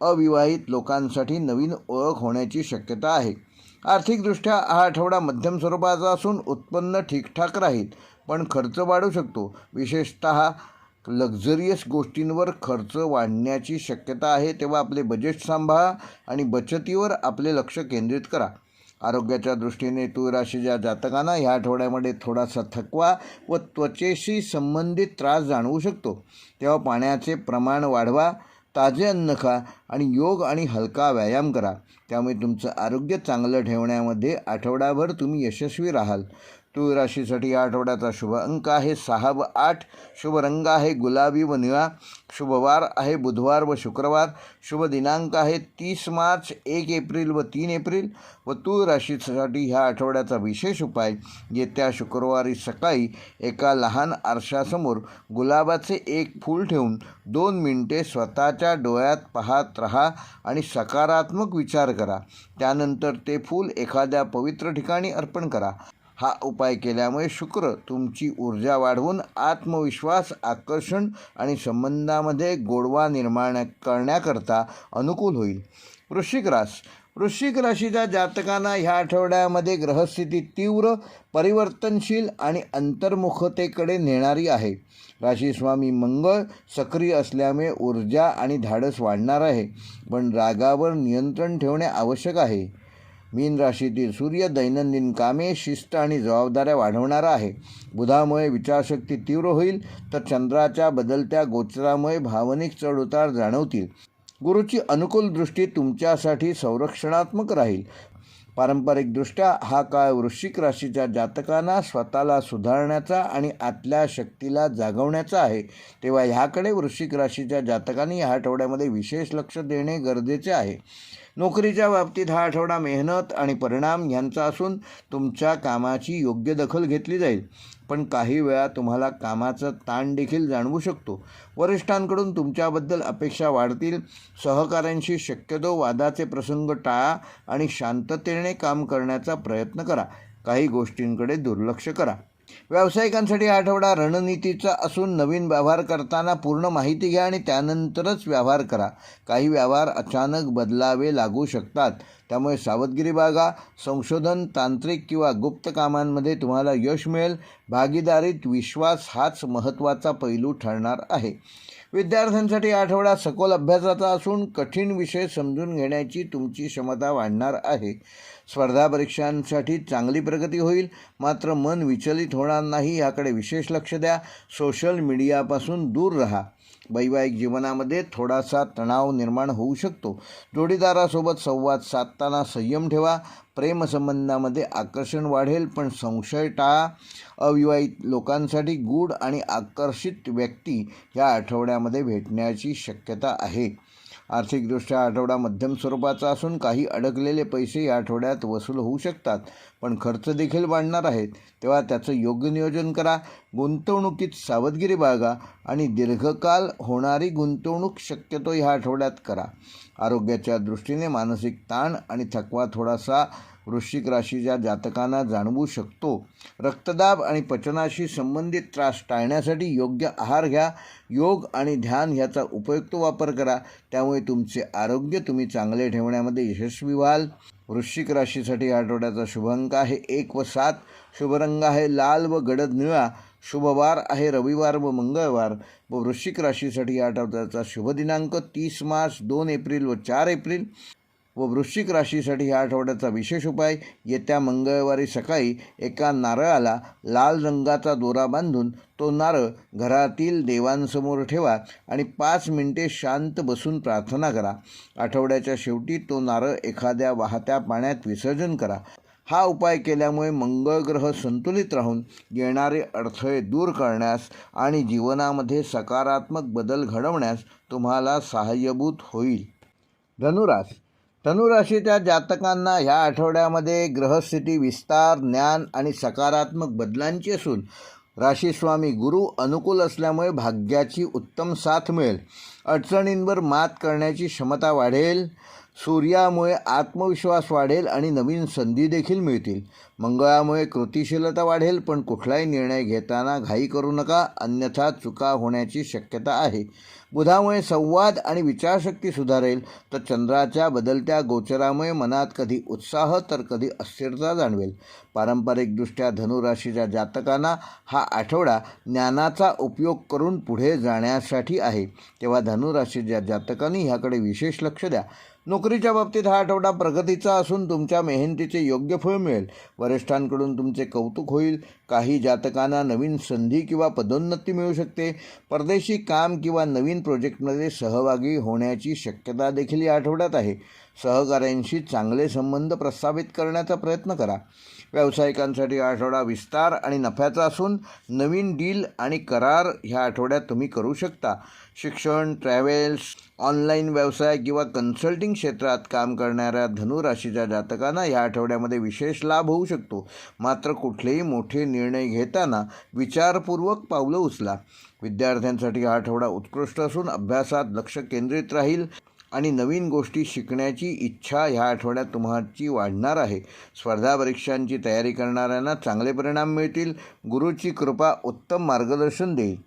अविवाहित लोकांसाठी नवीन ओळख होण्याची शक्यता आहे. आर्थिकदृष्ट्या हा आठवडा मध्यम स्वरूपाचा असून उत्पन्न ठीकठाक राहील, पण खर्च वाढू शकतो. विशेषतः लक्झरियस गोष्टींवर खर्च वाढण्याची शक्यता आहे. तेव्हा आपले बजेट सांभाळा आणि बचतीवर आपले लक्ष केंद्रित करा. आरोग्याच्या दृष्टीने तूळ राशीच्या जातकांना ह्या आठवड्यामध्ये थोडासा थकवा व त्वचेशी संबंधित त्रास जाणवू शकतो. तेव्हा पाण्याचे प्रमाण वाढवा, ताजे अन्न खा आणि योग आणि हलका व्यायाम करा. त्यामुळे तुमचं आरोग्य चांगलं ठेवण्यामध्ये आठवडाभर तुम्ही यशस्वी राहाल. तूळ राशीसाठी या आठवड्याचा शुभ अंक आहे 6 व 8. शुभ रंग आहे गुलाबी व निळा. शुभ वार आहे बुधवार व शुक्रवार. शुभ दिनांक आहे 30 मार्च, 1 एप्रिल व 3 एप्रिल. व तूळ राशीसाठी ह्या आठवड्याचा विशेष उपाय, येत्या शुक्रवारी सकाळी एका लहान आरशासमोर गुलाबाचे एक फूल ठेवून 2 मिनिटे स्वतःच्या डोळ्यात पाहत राहा आणि सकारात्मक विचार करा. त्यानंतर ते फूल एखाद्या पवित्र ठिकाणी अर्पण करा. हा उपाय केल्यामुळे शुक्र तुमची ऊर्जा वाढवून आत्मविश्वास, आकर्षण आणि संबंधामध्ये गोडवा निर्माण करण्याकरता अनुकूल होईल. वृश्चिक राशीच्या जातकांना ह्या आठवड्यामध्ये ग्रहस्थिती तीव्र, परिवर्तनशील आणि अंतर्मुखतेकडे नेणारी आहे. राशीस्वामी मंगळ सक्रिय असल्यामुळे ऊर्जा आणि धाडस वाढणार आहे, पण रागावर नियंत्रण ठेवणे आवश्यक आहे. मीन राशीतील सूर्य दैनंदिन कामे, शिस्त आणि जबाबदाऱ्या वाढवणारा आहे. बुधामुळे विचारशक्ती तीव्र होईल, तर चंद्राच्या बदलत्या गोचरामुळे भावनिक चढउतार जाणवतील. गुरूची अनुकूल दृष्टी तुमच्यासाठी संरक्षणात्मक राहील. पारंपरिकदृष्ट्या हा काळ वृश्चिक राशीच्या जातकांना स्वतःला सुधारण्याचा आणि आतल्या शक्तीला जागवण्याचा आहे. तेव्हा ह्याकडे वृश्चिक राशीच्या जातकांनी या आठवड्यामध्ये विशेष लक्ष देणे गरजेचे आहे. नोकरीच्या बाबतीत हा आठवडा मेहनत आणि परिणाम यांचा असून तुमच्या कामाची योग्य दखल घेतली जाईल, पण काही वेळा तुम्हाला कामाचं ताण देखील जाणवू शकतो. वरिष्ठांकडून तुमच्याबद्दल अपेक्षा वाढतील. सहकाऱ्यांशी शक्यतो वादाचे प्रसंग टाळा आणि शांततेने काम करण्याचा प्रयत्न करा. काही गोष्टींकडे दुर्लक्ष करा. व्यावसायिकांसाठी हा आठवडा रणनीतीचा असून नवीन व्यवहार करताना पूर्ण माहिती घ्या आणि त्यानंतरच व्यवहार करा. काही व्यवहार अचानक बदलावे लागू शकतात, त्यामुळे सावधगिरी बाळगा. संशोधन, तांत्रिक किंवा गुप्त कामांमध्ये तुम्हाला यश मिळेल. भागीदारीत विश्वास हाच महत्त्वाचा पैलू ठरणार आहे. विद्यार्थ्यांसाठी आठवडा सखोल अभ्यासाचा असून कठीण विषय समजून घेण्याची तुमची क्षमता वाढणार आहे. स्पर्धा परीक्षांसाठी चांगली प्रगती होईल, मात्र मन विचलित होणार नाही याकडे विशेष लक्ष द्या. सोशल मीडियापासून दूर राहा. वैवाहिक जीवनामध्ये थोडासा तणाव निर्माण होऊ शकतो. जोडीदारासोबत संवाद साधताना संयम ठेवा. प्रेमसंबंधामध्ये आकर्षण वाढेल, पण संशय टाळा. अविवाहित लोकांसाठी गूढ आणि आकर्षित व्यक्ती या आठवड्यामध्ये भेटण्याची शक्यता आहे. आर्थिकदृष्ट्या आठवडा मध्यम स्वरूपाचा असून काही अडकलेले पैसे या आठवड्यात वसूल होऊ शकतात, पण खर्च देखील वाढणार आहेत. तेव्हा त्याचं योग्य नियोजन करा. गुंतवणुकीत सावधगिरी बाळगा आणि दीर्घकाल होणारी गुंतवणूक शक्यतो ह्या आठवड्यात करा. आरोग्याच्या दृष्टीने मानसिक ताण आणि थकवा थोडासा वृश्चिक राशीच्या जातकांना जाणवू शकतो. रक्तदाब आणि पचनाशी संबंधित त्रास टाळण्यासाठी योग्य आहार घ्या. योग आणि ध्यान ह्याचा उपयुक्त वापर करा. त्यामुळे तुमचे आरोग्य तुम्ही चांगले ठेवण्यामध्ये यशस्वी व्हाल. वृश्चिक राशीसाठी या आठवड्याचा शुभ अंक आहे 1 व 7. शुभ रंग आहे लाल व गडद निळा. शुभ वार आहे रविवार व मंगळवार. व वृश्चिक राशीसाठी या आठवड्याचा शुभ दिनांक 30 मार्च, 2 एप्रिल व 4 एप्रिल. व वृश्चिक राशीसाठी ह्या आठवड्याचा विशेष उपाय, येत्या मंगळवारी सकाळी एका नारळाला लाल रंगाचा दोरा बांधून तो नारळ घरातील देवांसमोर ठेवा आणि 5 मिनिटे शांत बसून प्रार्थना करा. आठवड्याच्या शेवटी तो नारळ एखाद्या वाहत्या पाण्यात विसर्जन करा. हा उपाय केल्यामुळे मंगळ ग्रह संतुलित राहून येणारे अडथळे दूर करण्यास आणि जीवनामध्ये सकारात्मक बदल घडवण्यास तुम्हाला सहाय्यभूत होईल. धनुराशीच्या जातकांना ह्या आठवड्यामध्ये ग्रहस्थिती विस्तार, ज्ञान आणि सकारात्मक बदलांची असून राशीस्वामी गुरु अनुकूल असल्यामुळे भाग्याची उत्तम साथ मिळेल. अडचणींवर मात करण्याची क्षमता वाढेल. सूर्यामुळे आत्मविश्वास वाढेल आणि नवीन संधी देखील मिळतील. मंगळामुळे कृतिशीलता वाढेल, पण कुठलाही निर्णय घेताना घाई करू नका, अन्यथा चुका होण्याची शक्यता आहे. बुधामुळे संवाद आणि विचारशक्ती सुधारेल, तर चंद्राच्या बदलत्या गोचरामुळे मनात कधी उत्साह तर कधी अस्थिरता जाणवेल. पारंपरिकदृष्ट्या धनुराशीच्या जातकांना हा आठवडा ज्ञानाचा उपयोग करून पुढे जाण्यासाठी आहे, तेव्हा धनुराशीच्या जातकांनी ह्याकडे विशेष लक्ष द्या. नोकरीच्या बाबतीत हा आठवडा प्रगतीचा असून तुमच्या मेहनतीचे योग्य फळ मिळेल. वरिष्ठांकडून तुमचे कौतुक होईल. काही जातकांना नवीन संधी किंवा पदोन्नती मिळू शकते. परदेशी काम किंवा नवीन प्रोजेक्टमध्ये सहभागी होण्याची शक्यता देखील या आठवड्यात आहे. सहकाऱ्यांशी चांगले संबंध प्रस्थापित करण्याचा प्रयत्न करा. व्यावसायिकांसाठी हा आठवडा विस्तार आणि नफ्याचा असून नवीन डील आणि करार ह्या आठवड्यात तुम्ही करू शकता. शिक्षण, ट्रॅव्हल्स, ऑनलाईन व्यवसाय किंवा कन्सल्टिंग क्षेत्रात काम करणाऱ्या धनुराशीच्या जातकांना या आठवड्यामध्ये विशेष लाभ होऊ शकतो. मात्र कुठलेही मोठे निर्णय घेताना विचारपूर्वक पावलं उचला. विद्यार्थ्यांसाठी हा आठवडा उत्कृष्ट असून अभ्यासात लक्ष केंद्रित राहील आणि नवीन गोष्टी शिकण्याची इच्छा ह्या आठवड्यात तुमची वाढणार आहे. स्पर्धा परीक्षांची तयारी करणाऱ्यांना चांगले परिणाम मिळतील. गुरुची कृपा उत्तम मार्गदर्शन देईल.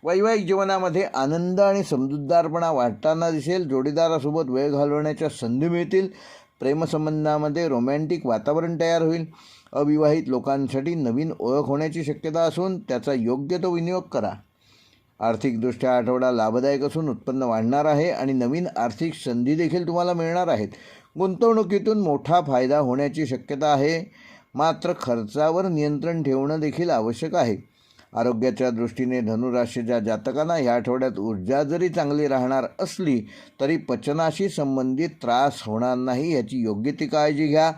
वैवाहिक जीवनामध्ये आनंद आणि समजूतदारपणा वाटताना दिसेल. जोडीदारासोबत वेळ घालवण्याच्या संधी मिळतील. प्रेमसंबंधामध्ये रोमॅन्टिक वातावरण तयार होईल. अविवाहित लोकांसाठी नवीन ओळख होण्याची शक्यता असून त्याचा योग्य तो विनियोग करा. आर्थिकदृष्ट्या आठवडा लाभदायक असून उत्पन्न वाढणार आहे आणि नवीन आर्थिक संधी देखील तुम्हाला मिळणार आहेत. गुंतवणुकीतून मोठा फायदा होण्याची शक्यता आहे. मात्र खर्चावर नियंत्रण ठेवणं देखील आवश्यक आहे. आरोग्याच्या दृष्टीने धनुराशीच्या जातकांना या आठवड्यात ऊर्जा जरी चांगली राहणार असली तरी पचनाशी संबंधित त्रास होणार नाही याची योग्य ती काळजी घ्या.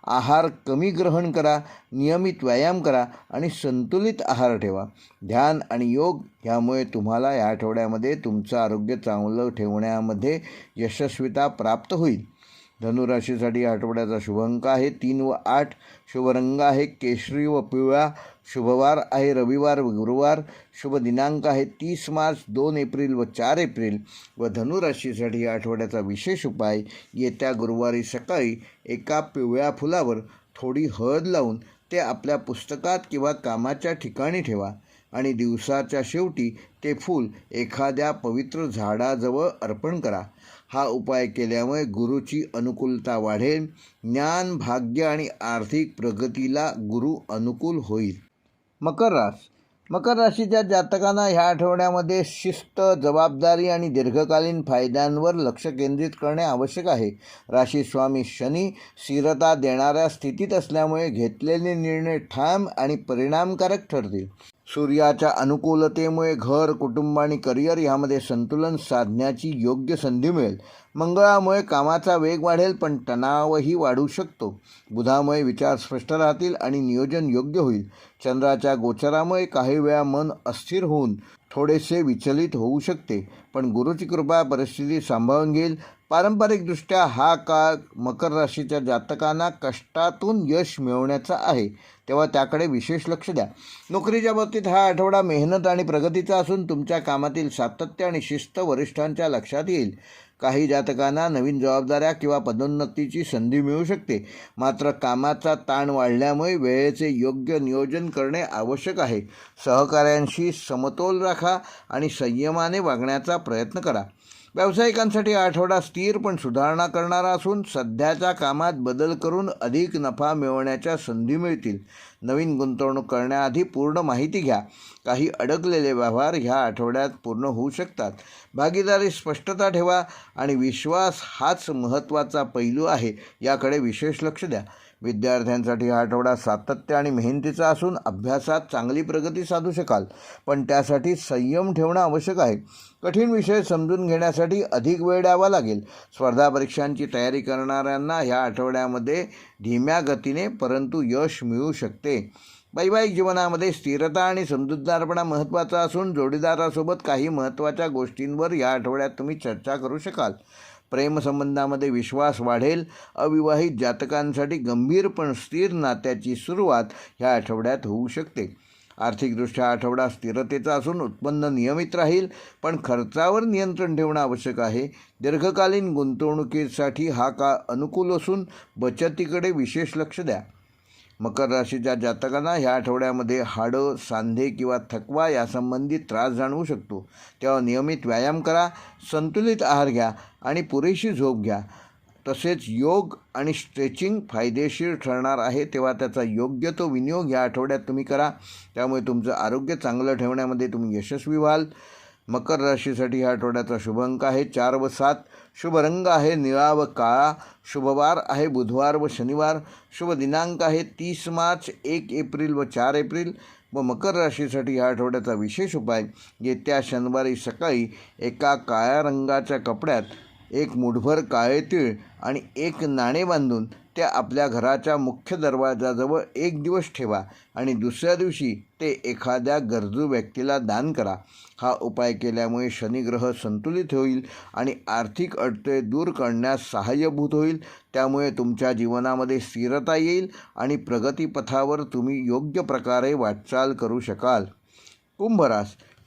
आहार कमी ग्रहण करा, नियमित व्यायाम करा आणि संतुलित आहार ठेवा. ध्यान आणि योग ह्यामुळे तुम्हाला या आठवड्यामध्ये तुमचं आरोग्य चांगलं ठेवण्यामध्ये यशस्वीता प्राप्त होईल. धनुराशीसाठी आठवड्याचा शुभ अंक आहे 3 व 8. शुभ रंग आहे केशरी व पिवळा. शुभवार आहे रविवार व गुरुवार. शुभ दिनांक आहे 30 मार्च, 2 एप्रिल व 4 एप्रिल. व धनुराशीसाठी आठवड्याचा विशेष उपाय, येत्या गुरुवारी सकाळी एका पिवळ्या फुलावर थोडी हळद लावून ते आपल्या पुस्तकात किंवा कामाच्या ठिकाणी ठेवा आणि दिवसाच्या शेवटी ते फूल एखाद्या पवित्र झाडाजवळ अर्पण करा. हा उपाय केल्यामुळे गुरुची अनुकूलता वाढेल. ज्ञान, भाग्य आणि आर्थिक प्रगतीला गुरु अनुकूल होईल. मकर राशीच्या जातकांना ह्या आठवड्यामध्ये शिस्त, जबाबदारी आणि दीर्घकालीन फायद्यांवर लक्ष केंद्रित करणे आवश्यक आहे. राशी स्वामी शनी स्थिरता देणाऱ्या स्थितीत असल्यामुळे घेतलेले निर्णय ठाम आणि परिणामकारक ठरतील. सूर्याच्या अनुकूलतेमुळे घर, कुटुंब आणि करिअर यामध्ये संतुलन साधण्याची योग्य संधी मिळेल. मंगळामुळे कामाचा वेग वाढेल, पण तणावही वाढू शकतो. बुधामुळे विचार स्पष्ट राहतील आणि नियोजन योग्य होईल. चंद्राच्या गोचरामुळे काही वेळा मन अस्थिर होऊन थोडेसे विचलित होऊ शकते, पण गुरुची कृपा परिस्थिती सांभाळून घेईल. पारंपरिकदृष्ट्या हा काळ मकर राशीच्या जातकांना कष्टातून यश मिळवण्याचा आहे, तेव्हा त्याकडे विशेष लक्ष द्या. नोकरीच्या बाबतीत हा आठवडा मेहनत आणि प्रगतीचा असून तुमच्या कामातील सातत्य आणि शिस्त वरिष्ठांच्या लक्षात येईल. काही जातकांना नवीन जबाबदाऱ्या किंवा पदोन्नतीची संधी मिळू शकते. मात्र कामाचा ताण वाढल्यामुळे वेळेचे योग्य नियोजन करणे आवश्यक आहे. सहकाऱ्यांशी समतोल राखा आणि संयमाने वागण्याचा प्रयत्न करा. व्यावसायिकांसाठी हा आठवडा स्थिर पण सुधारणा करणारा असून सध्याच्या कामात बदल करून अधिक नफा मिळवण्याच्या संधी मिळतील. नवीन गुंतवणूक करण्याआधी पूर्ण माहिती घ्या. काही अडकलेले व्यवहार ह्या आठवड्यात पूर्ण होऊ शकतात. भागीदारी स्पष्टता ठेवा आणि विश्वास हाच महत्त्वाचा पैलू आहे, याकडे विशेष लक्ष द्या. विद्यार्थ्यांसाठी हा आठवडा सातत्य आणि मेहनतीचा असून अभ्यासात चांगली प्रगती साधू शकाल, पण त्यासाठी संयम ठेवणं आवश्यक आहे. कठीण विषय समजून घेण्यासाठी अधिक वेळ द्यावा लागेल. स्पर्धा परीक्षांची तयारी करणाऱ्यांना ह्या आठवड्यामध्ये धीम्या गतीने परंतु यश मिळू शकते. वैवाहिक जीवनामध्ये स्थिरता आणि समजूतदारपणा महत्त्वाचा असून जोडीदारासोबत काही महत्त्वाच्या गोष्टींवर या आठवड्यात तुम्ही चर्चा करू शकाल. प्रेमसंबंधामध्ये विश्वास वाढेल. अविवाहित जातकांसाठी गंभीर पण स्थिर नात्याची सुरुवात ह्या आठवड्यात होऊ शकते. आर्थिकदृष्ट्या आठवडा स्थिरतेचा असून उत्पन्न नियमित राहील, पण खर्चावर नियंत्रण ठेवणं आवश्यक आहे. दीर्घकालीन गुंतवणुकीसाठी हा काळ अनुकूल असून बचतीकडे विशेष लक्ष द्या. मकर राशीच्या जातकांना ह्या आठवड्यामध्ये हाडं, सांधे किंवा थकवा यासंबंधी त्रास जाणवू शकतो. तेव्हा नियमित व्यायाम करा, संतुलित आहार घ्या आणि पुरेशी झोप घ्या. तसेच योग आणि स्ट्रेचिंग फायदेशीर ठरणार आहे, तेव्हा त्याचा योग्य तो विनियोग या आठवड्यात तुम्ही करा. त्यामुळे तुमचं आरोग्य चांगलं ठेवण्यामध्ये तुम्ही यशस्वी व्हाल. मकर राशीसाठी ह्या आठवड्याचा शुभ अंक आहे 4 व 7. शुभ रंग आहे निळा व काळा. शुभवार आहे बुधवार व शनिवार. शुभ दिनांक आहे 30 मार्च, 1 एप्रिल व 4 एप्रिल. व मकर राशीसाठी ह्या आठवड्याचा विशेष उपाय, येत्या शनिवारी सकाळी एका काळ्या रंगाच्या कपड्यात एक मुठभर काळे तीळ आणि एक नाणे बांधून त्या आपल्या घराच्या मुख्य दरवाजाजवळ 1 दिवस ठेवा आणि दुसऱ्या दिवशी ते एखाद्या गरजू व्यक्तीला दान करा. हा उपाय केल्यामुळे शनिग्रह संतुलित होईल आणि आर्थिक अडथळे दूर करण्यास सहाय्यभूत होईल. त्यामुळे तुमच्या जीवनामध्ये स्थिरता येईल आणि प्रगतीपथावर तुम्ही योग्य प्रकारे वाटचाल करू शकाल.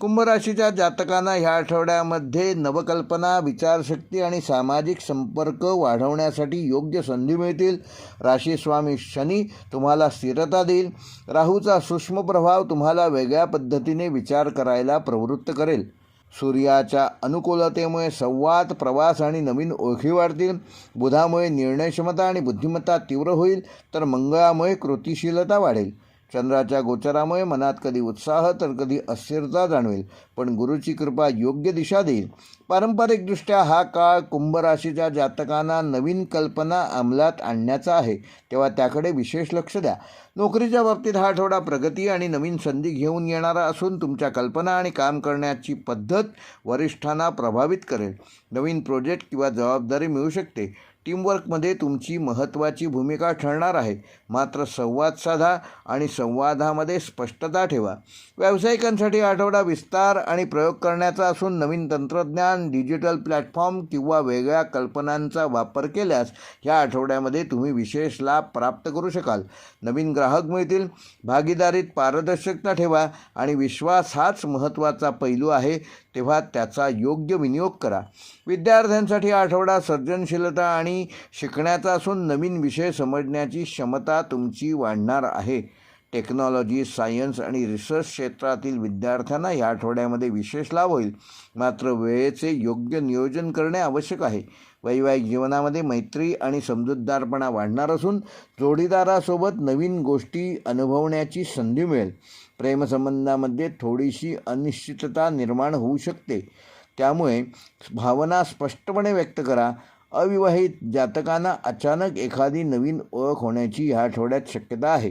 कुंभ राशीच्या जातकांना ह्या आठवड्यामध्ये नवकल्पना, विचारशक्ती आणि सामाजिक संपर्क वाढवण्यासाठी योग्य संधी मिळतील. राशीस्वामी शनी तुम्हाला स्थिरता देईल. राहूचा सूक्ष्म प्रभाव तुम्हाला वेगळ्या पद्धतीने विचार करायला प्रवृत्त करेल. सूर्याच्या अनुकूलतेमुळे संवाद, प्रवास आणि नवीन ओळखी वाढतील. बुधामुळे निर्णयक्षमता आणि बुद्धिमत्ता तीव्र होईल, तर मंगळामुळे कृतिशीलता वाढेल. चंद्राच्या गोचरामुळे मनात कधी उत्साह तर कधी अस्थिरता जाणवेल, पण गुरुची कृपा योग्य दिशा देईल. पारंपरिकदृष्ट्या हा काळ कुंभ राशीच्या जातकांना नवीन कल्पना अंमलात आणण्याचा आहे, तेव्हा त्याकडे विशेष लक्ष द्या. नोकरीच्या बाबतीत हा आठवडा प्रगती आणि नवीन संधी घेऊन येणारा असून तुमच्या कल्पना आणि काम करण्याची पद्धत वरिष्ठांना प्रभावित करेल. नवीन प्रोजेक्ट किंवा जबाबदारी मिळू शकते. टीमवर्कमध्ये तुमची महत्त्वाची भूमिका ठरणार आहे, मात्र संवाद साधा आणि संवादामध्ये स्पष्टता ठेवा. व्यावसायिकांसाठी आठवडा विस्तार आणि प्रयोग करण्याचा असून नवीन तंत्रज्ञान, डिजिटल प्लॅटफॉर्म किंवा वेगळ्या कल्पनांचा वापर केल्यास या आठवड्यामध्ये तुम्ही विशेष लाभ प्राप्त करू शकाल. नवीन ग्राहक मिळतील. भागीदारीत पारदर्शकता ठेवा आणि विश्वास हाच महत्त्वाचा पैलू आहे, तेव्हा त्याचा योग्य विनियोग करा. विद्यार्थ्यांसाठी आठवडा सर्जनशीलता आणि शिकण्याचा असून नवीन विषय समजण्याची क्षमता तुमची वाढणार आहे. टेक्नॉलॉजी, सायन्स आणि रिसर्च क्षेत्रातील विद्यार्थ्यांना या आठवड्यामध्ये विशेष लाभ होईल, मात्र वेळेचे योग्य नियोजन करणे आवश्यक आहे. वैवाहिक जीवनामध्ये मैत्री आणि समजूतदारपणा वाढणार असून जोडीदारासोबत नवीन गोष्टी अनुभवण्याची संधी मिळेल. प्रेमसंबंधामध्ये थोडीशी अनिश्चितता निर्माण होऊ शकते, त्यामुळे भावना स्पष्टपणे व्यक्त करा. अविवाहित जातकांना अचानक एखादी नवीन ओळख होण्याची ह्या आठवड्यात शक्यता आहे.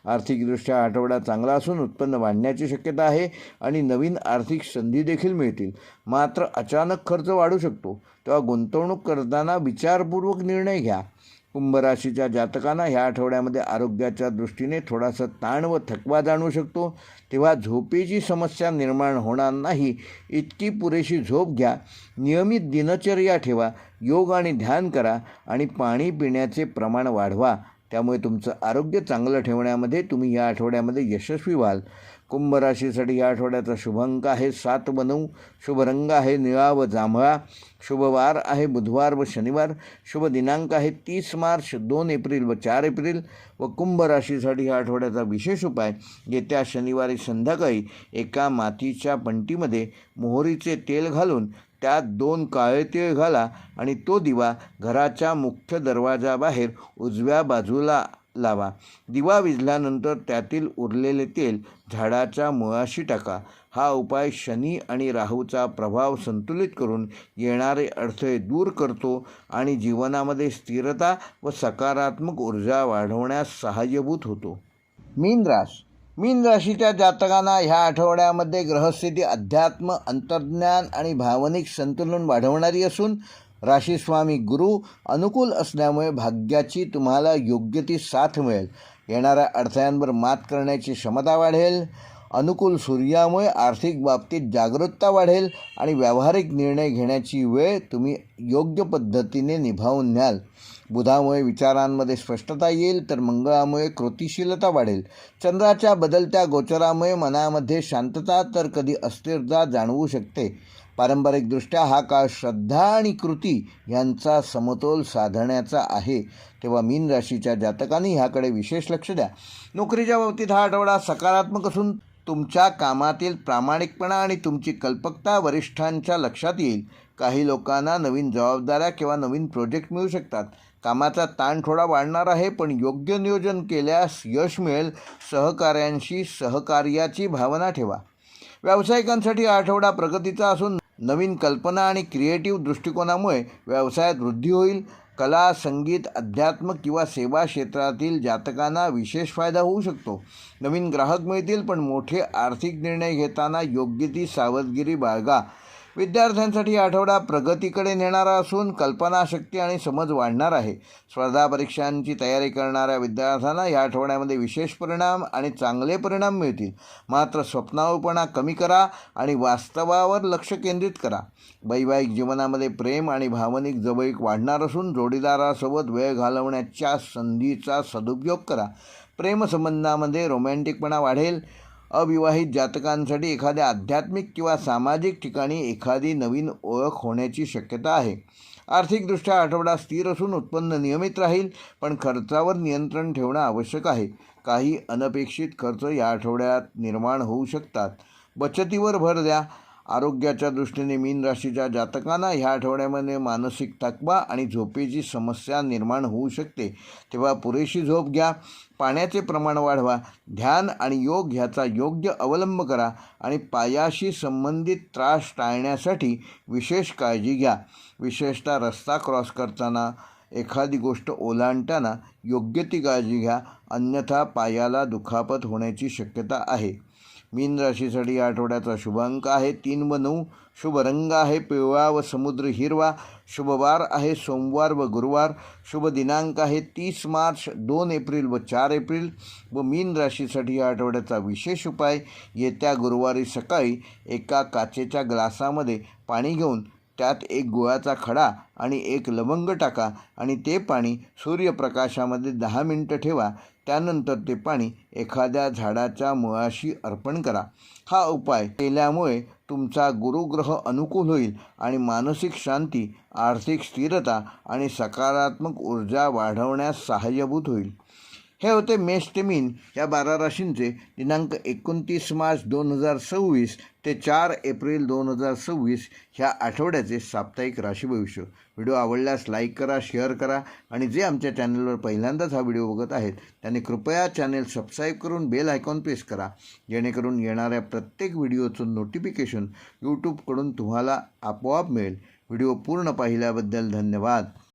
आर्थिकदृष्ट्या आठवडा चांगला असून उत्पन्न वाढण्याची शक्यता आहे आणि नवीन आर्थिक संधी देखील मिळतील, मात्र अचानक खर्च वाढू शकतो, तेव्हा गुंतवणूक करताना विचारपूर्वक निर्णय घ्या. कुंभ राशीच्या जातकांना ह्या आठवड्यामध्ये आरोग्याच्या दृष्टीने थोडासा ताण व थकवा जाणवू शकतो, तेव्हा झोपेची समस्या निर्माण होणार नाही इतकी पुरेशी झोप घ्या. नियमित दिनचर्या ठेवा. योग आणि ध्यान करा आणि पाणी पिण्याचे प्रमाण वाढवा. त्यामुळे तुमचं आरोग्य चांगलं ठेवण्यामध्ये तुम्ही या आठवड्यामध्ये यशस्वी व्हाल. कुंभ राशीसाठी या आठवड्याचा शुभ अंक आहे 7 व 9. शुभ रंग आहे निळा व जांभळा. शुभवार आहे बुधवार व शनिवार. शुभ दिनांक आहे 30 मार्च, 2 एप्रिल व 4 एप्रिल. व कुंभ राशीसाठी या आठवड्याचा विशेष उपाय, येत्या शनिवारी संध्याकाळी एका मातीच्या पंटीमध्ये मोहरीचे तेल घालून त्यात 2 काळे तीळ घाला आणि तो दिवा घराच्या मुख्य दरवाजाबाहेर उजव्या बाजूला लावा. दिवा विझल्यानंतर त्यातील उरलेले तेल झाडाच्या मुळाशी टाका. हा उपाय शनी आणि राहूचा प्रभाव संतुलित करून येणारे अडथळे दूर करतो आणि जीवनामध्ये स्थिरता व सकारात्मक ऊर्जा वाढवण्यास सहाय्यभूत होतो. मीन राशीच्या जातकांना ह्या आठवड्यामध्ये ग्रहस्थिती अध्यात्म, अंतर्ज्ञान आणि भावनिक संतुलन वाढवणारी असून राशीस्वामी गुरु अनुकूल असल्यामुळे भाग्याची तुम्हाला योग्य ती साथ मिळेल. येणाऱ्या अडथळ्यांवर मात करण्याची क्षमता वाढेल. अनुकूल सूर्यामुळे आर्थिक बाबतीत जागरूकता वाढेल आणि व्यावहारिक निर्णय घेण्याची वेळ तुम्ही योग्य पद्धतीने निभावून न्याल. बुधामुळे विचारांमध्ये स्पष्टता येईल, तर मंगळामुळे कृतिशीलता वाढेल. चंद्राच्या बदलत्या गोचरामुळे मनामध्ये शांतता तर कधी अस्थिरता जाणवू शकते. पारंपरिकदृष्ट्या हा काळ श्रद्धा आणि कृती यांचा समतोल साधण्याचा आहे, तेव्हा मीन राशीच्या जातकांनी ह्याकडे विशेष लक्ष द्या. नोकरीच्या बाबतीत हा आठवडा सकारात्मक असून तुमच्या कामातील प्रामाणिकपणा आणि तुमची कल्पकता वरिष्ठांच्या लक्षात येईल. काही लोकांना नवीन जबाबदाऱ्या किंवा नवीन प्रोजेक्ट मिळू शकतात. कामाचा ताण थोडा वाढणार आहे, पण योग्य नियोजन केल्यास यश मिळेल. सहकाऱ्यांशी सहकार्याची भावना ठेवा. व्यावसायिकांसाठी हा आठवडा प्रगतीचा असून नवीन कल्पना आणि क्रिएटिव्ह दृष्टिकोनामुळे व्यवसायात वृद्धी होईल. कला, संगीत, अध्यात्म किंवा सेवा क्षेत्रातील जातकांना विशेष फायदा होऊ शकतो. नवीन ग्राहक मिळतील, पण मोठे आर्थिक निर्णय घेताना योग्य ती सावधगिरी बाळगा. विद्यार्थ्यांसाठी आठवडा प्रगतीकडे नेणारा असून कल्पनाशक्ती आणि समज वाढणार आहे. स्पर्धा परीक्षांची तयारी करणाऱ्या विद्यार्थ्यांना या आठवड्यामध्ये विशेष परिणाम आणि चांगले परिणाम मिळतील. मात्र स्वप्नाळूपणा कमी करा आणि वास्तवावर लक्ष केंद्रित करा. वैवाहिक जीवनामध्ये प्रेम आणि भावनिक जवळीक वाढणार असून जोडीदारासोबत वेळ घालवण्याच्या संधीचा सदुपयोग करा. प्रेमसंबंधामध्ये रोमॅन्टिकपणा वाढेल. अविवाहित जातकांसाठी एखाद्या आध्यात्मिक किंवा सामाजिक ठिकाणी एखादी नवीन ओळख होण्याची शक्यता आहे. आर्थिकदृष्ट्या आठवडा स्थिर असून उत्पन्न नियमित राहील, पण खर्चावर नियंत्रण ठेवणं आवश्यक आहे. काही अनपेक्षित खर्च या आठवड्यात निर्माण होऊ शकतात. बचतीवर भर द्या. आरोग्याच्या दृष्टीने मीन राशीच्या जातकांना ह्या आठवड्यामध्ये मानसिक थकवा आणि झोपेची समस्या निर्माण होऊ शकते, तेव्हा पुरेशी झोप घ्या. पाण्याचे प्रमाण वाढवा. ध्यान आणि योग ह्याचा योग्य अवलंब करा आणि पायाशी संबंधित त्रास टाळण्यासाठी विशेष काळजी घ्या. विशेषतः रस्ता क्रॉस करताना, एखादी गोष्ट ओलांडताना योग्य ती काळजी घ्या, अन्यथा पायाला दुखापत होण्याची शक्यता आहे. मीन राशीसाठी या आठवड्याचा शुभ अंक आहे 3 व 9. शुभ रंग आहे पिवळा व समुद्र हिरवा. शुभ वार आहे सोमवार व गुरुवार. शुभ दिनांक आहे 30 मार्च, 2 एप्रिल व 4 एप्रिल. व मीन राशीसाठी या आठवड्याचा विशेष उपाय: येत्या गुरुवारी सकाळी एका काचेच्या ग्लासामध्ये पाणी घेऊन त्यात एक गुळाचा खडा आणि एक लवंग टाका आणि ते पाणी सूर्यप्रकाशामध्ये 10 मिनिटं ठेवा. त्यानंतर ते पाणी एखाद्या झाडाच्या मुळाशी अर्पण करा. हा उपाय केल्यामुळे तुमचा गुरुग्रह अनुकूल होईल आणि मानसिक शांती, आर्थिक स्थिरता आणि सकारात्मक ऊर्जा वाढवण्यास सहाय्यभूत होईल. हे होते मेष ते मीन या 12 राशींचे दिनांक 29 मार्च 2026 ते 4 एप्रिल 2026 ह्या आठवड्याचे साप्ताहिक राशी भविष्य. व्हिडिओ आवडल्यास लाईक करा, शेअर करा आणि जे आमच्या चॅनलवर पहिल्यांदाच हा व्हिडिओ बघत आहेत त्यांनी कृपया चॅनल सबस्क्राईब करून बेल आयकॉन प्रेस करा, जेणेकरून येणाऱ्या प्रत्येक व्हिडिओचं नोटिफिकेशन यूट्यूबकडून तुम्हाला आपोआप मिळेल. व्हिडिओ पूर्ण पाहिल्याबद्दल धन्यवाद.